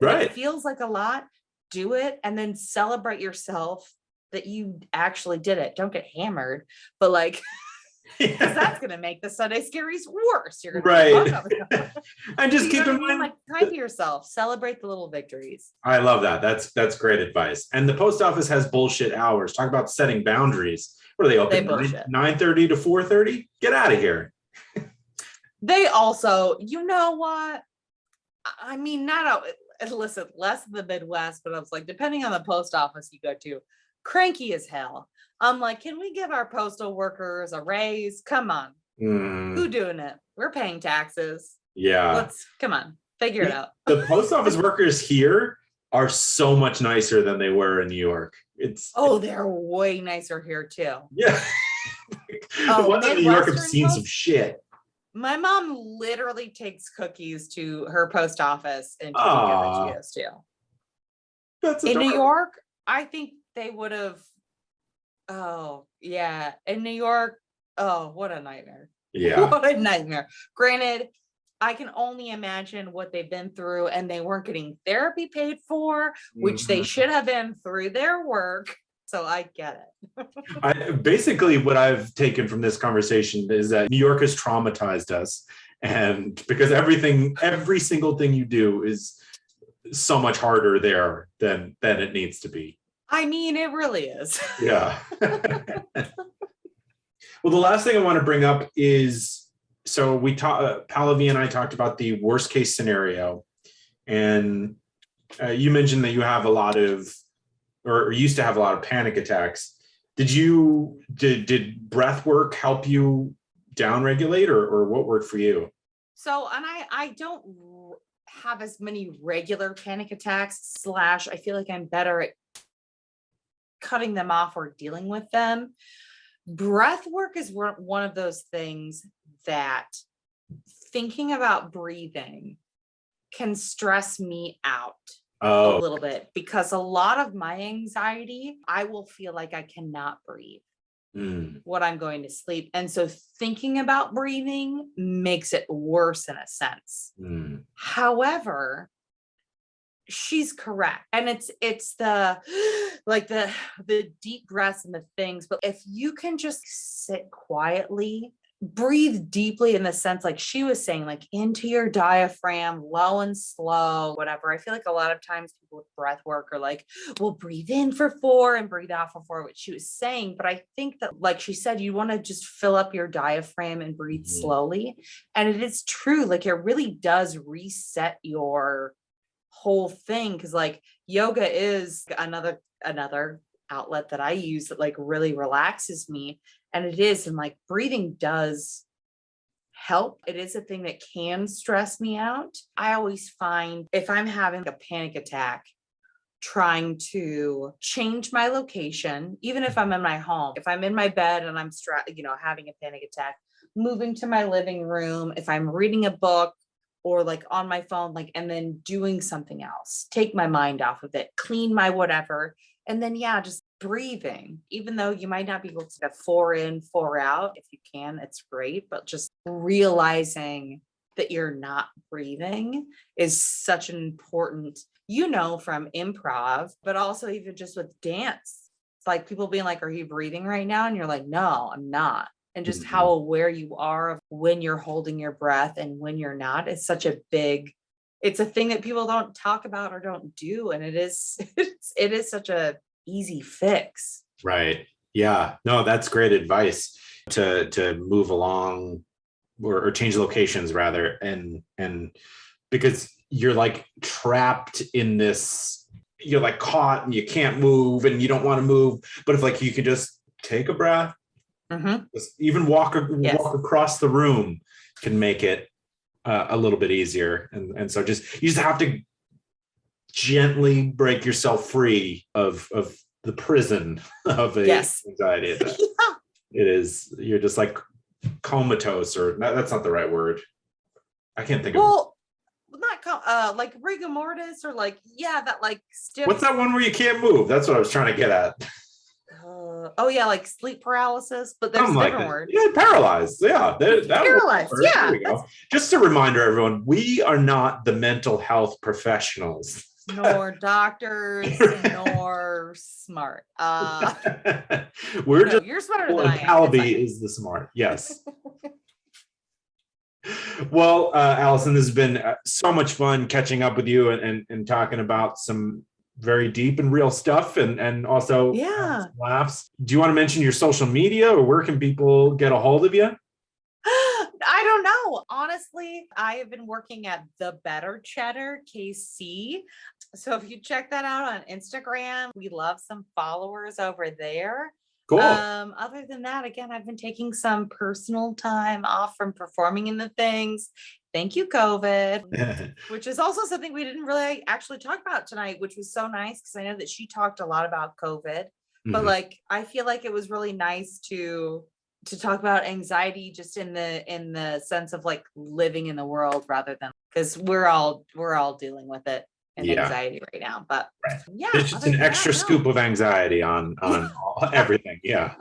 S1: Right.
S2: If it feels like a lot, do it, and then celebrate yourself that you actually did it. Don't get hammered, but like, because that's going to make the Sunday Scaries worse. You're going to
S1: and just keep in mind,
S2: like, kind to yourself, celebrate the little victories.
S1: I love that. That's great advice. And the post office has bullshit hours. Talk about setting boundaries. What are they open? 9:30 to 4:30? Get out of here.
S2: They also, you know what? I mean, listen, less in the Midwest, but I was like, depending on the post office you go to, cranky as hell. I'm like, can we give our postal workers a raise? Come on. Who doing it? We're paying taxes.
S1: Yeah.
S2: Come on, figure it out.
S1: The post office workers here are so much nicer than they were in New York.
S2: They're way nicer here too.
S1: Yeah. The ones in New York have seen some shit.
S2: My mom literally takes cookies to her post office and to that she goes to.
S1: That's
S2: in New York, I think they would have. Oh yeah, in New York. Oh, what a nightmare.
S1: Yeah.
S2: What a nightmare. Granted, I can only imagine what they've been through, and they weren't getting therapy paid for, which they should have been through their work. So I get
S1: it. Basically, what I've taken from this conversation is that New York has traumatized us. And because every single thing you do is so much harder there than it needs to be.
S2: I mean, it really is.
S1: Yeah. Well, the last thing I want to bring up is, so Pallavi and I talked about the worst case scenario, and you mentioned that you have a lot of, or used to have a lot of panic attacks. Did breath work help you downregulate, or what worked for you?
S2: So, and I don't have as many regular panic attacks / I feel like I'm better at cutting them off or dealing with them. Breath work is one of those things that thinking about breathing can stress me out a little bit, because a lot of my anxiety, I will feel like I cannot breathe when I'm going to sleep. And so thinking about breathing makes it worse in a sense. However, she's correct. And it's the deep breaths and the things, but if you can just sit quietly breathe deeply in the sense, like she was saying, like into your diaphragm, low and slow, whatever. I feel like a lot of times people with breath work are like, well, breathe in for 4 and breathe out for 4, which she was saying. But I think that, like she said, you want to just fill up your diaphragm and breathe slowly. And it is true. Like it really does reset your whole thing. Cause like yoga is another outlet that I use that like really relaxes me. And it is, and like breathing does help. It is a thing that can stress me out. I always find if I'm having a panic attack, trying to change my location, even if I'm in my home, if I'm in my bed and I'm having a panic attack, moving to my living room, if I'm reading a book or like on my phone, like, and then doing something else, take my mind off of it, clean my whatever. And then, just breathing, even though you might not be able to get 4 in, 4 out. If you can, it's great. But just realizing that you're not breathing is such an important, from improv, but also even just with dance. It's like people being like, are you breathing right now? And you're like, no, I'm not. And just how aware you are of when you're holding your breath and when you're not is such a big, it's a thing that people don't talk about or don't do. And it is such a easy fix.
S1: Right. Yeah. No, that's great advice to move along or change locations rather. And because you're like trapped in this, you're like caught and you can't move and you don't want to move. But if like you could just take a breath, just even walk across the room can make it a little bit easier. And so you just have to gently break yourself free of the prison of anxiety attack. It is, you're just like comatose, or that's not the right word. I can't think of
S2: like rigor mortis, or like that like stiff.
S1: What's that one where you can't move? That's what I was trying to get at.
S2: Like sleep paralysis, but there's a different word.
S1: Yeah, paralyzed. Yeah,
S2: paralyzed. Yeah.
S1: There we go. Just a reminder, everyone, we are not the mental health professionals,
S2: nor doctors, nor smart. You're smarter than I am.
S1: Pallavi is the smart. Yes. Well, Alyson, this has been so much fun catching up with you and talking about some very deep and real stuff, and also some laughs. Do you want to mention your social media, or where can people get a hold of you?
S2: I don't know. Honestly, I have been working at The Better Cheddar KC. So if you check that out on Instagram, we love some followers over there.
S1: Cool.
S2: Other than that, again, I've been taking some personal time off from performing in the things. Thank you, COVID, which is also something we didn't really actually talk about tonight, which was so nice because I know that she talked a lot about COVID, but like, I feel like it was really nice to talk about anxiety just in the sense of like living in the world, rather than, because we're all dealing with it and anxiety right now. But
S1: it's just an extra scoop of anxiety on everything. Yeah.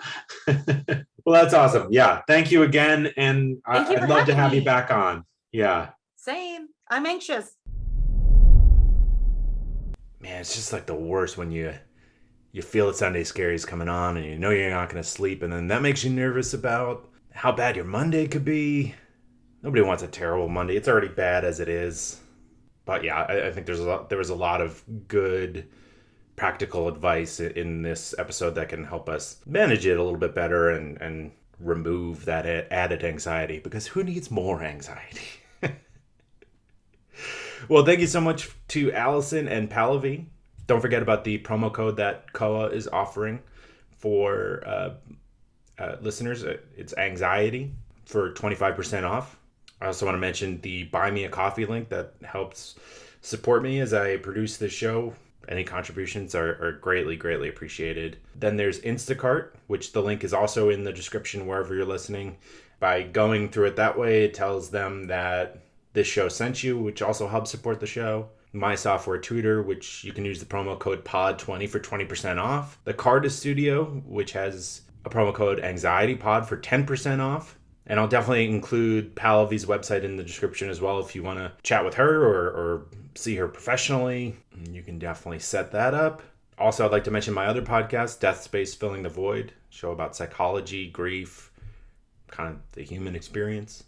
S1: Well, that's awesome. Yeah. Thank you again. And I'd love to have you back on. Yeah.
S2: Same. I'm anxious.
S1: Man, it's just like the worst when you feel that Sunday Scaries coming on and you know you're not going to sleep, and then that makes you nervous about how bad your Monday could be. Nobody wants a terrible Monday. It's already bad as it is. But yeah, I think there was a lot of good practical advice in this episode that can help us manage it a little bit better and remove that added anxiety, because who needs more anxiety? Well, thank you so much to Alyson and Pallavi. Don't forget about the promo code that Koa is offering for listeners. It's anxiety for 25% off. I also want to mention the Buy Me a Coffee link that helps support me as I produce this show. Any contributions are greatly, greatly appreciated. Then there's Instacart, which the link is also in the description wherever you're listening. By going through it that way, it tells them that this show sent you, which also helps support the show. My software tutor, which you can use the promo code POD20 for 20% off. The Cardist Studio, which has a promo code AnxietyPod for 10% off. And I'll definitely include Pallavi's website in the description as well if you want to chat with her or see her professionally. You can definitely set that up. Also, I'd like to mention my other podcast, Death Space Filling the Void, show about psychology, grief, kind of the human experience.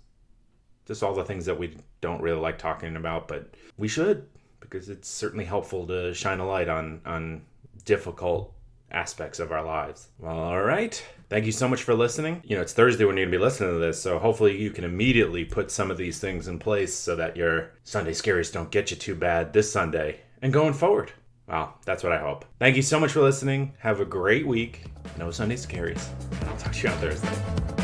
S1: Just all the things that we don't really like talking about, but we should, because it's certainly helpful to shine a light on difficult aspects of our lives. Well, all right. Thank you so much for listening. It's Thursday when you're going to be listening to this, so hopefully you can immediately put some of these things in place so that your Sunday scaries don't get you too bad this Sunday and going forward. Well, that's what I hope. Thank you so much for listening. Have a great week. No Sunday scaries. I'll talk to you on Thursday.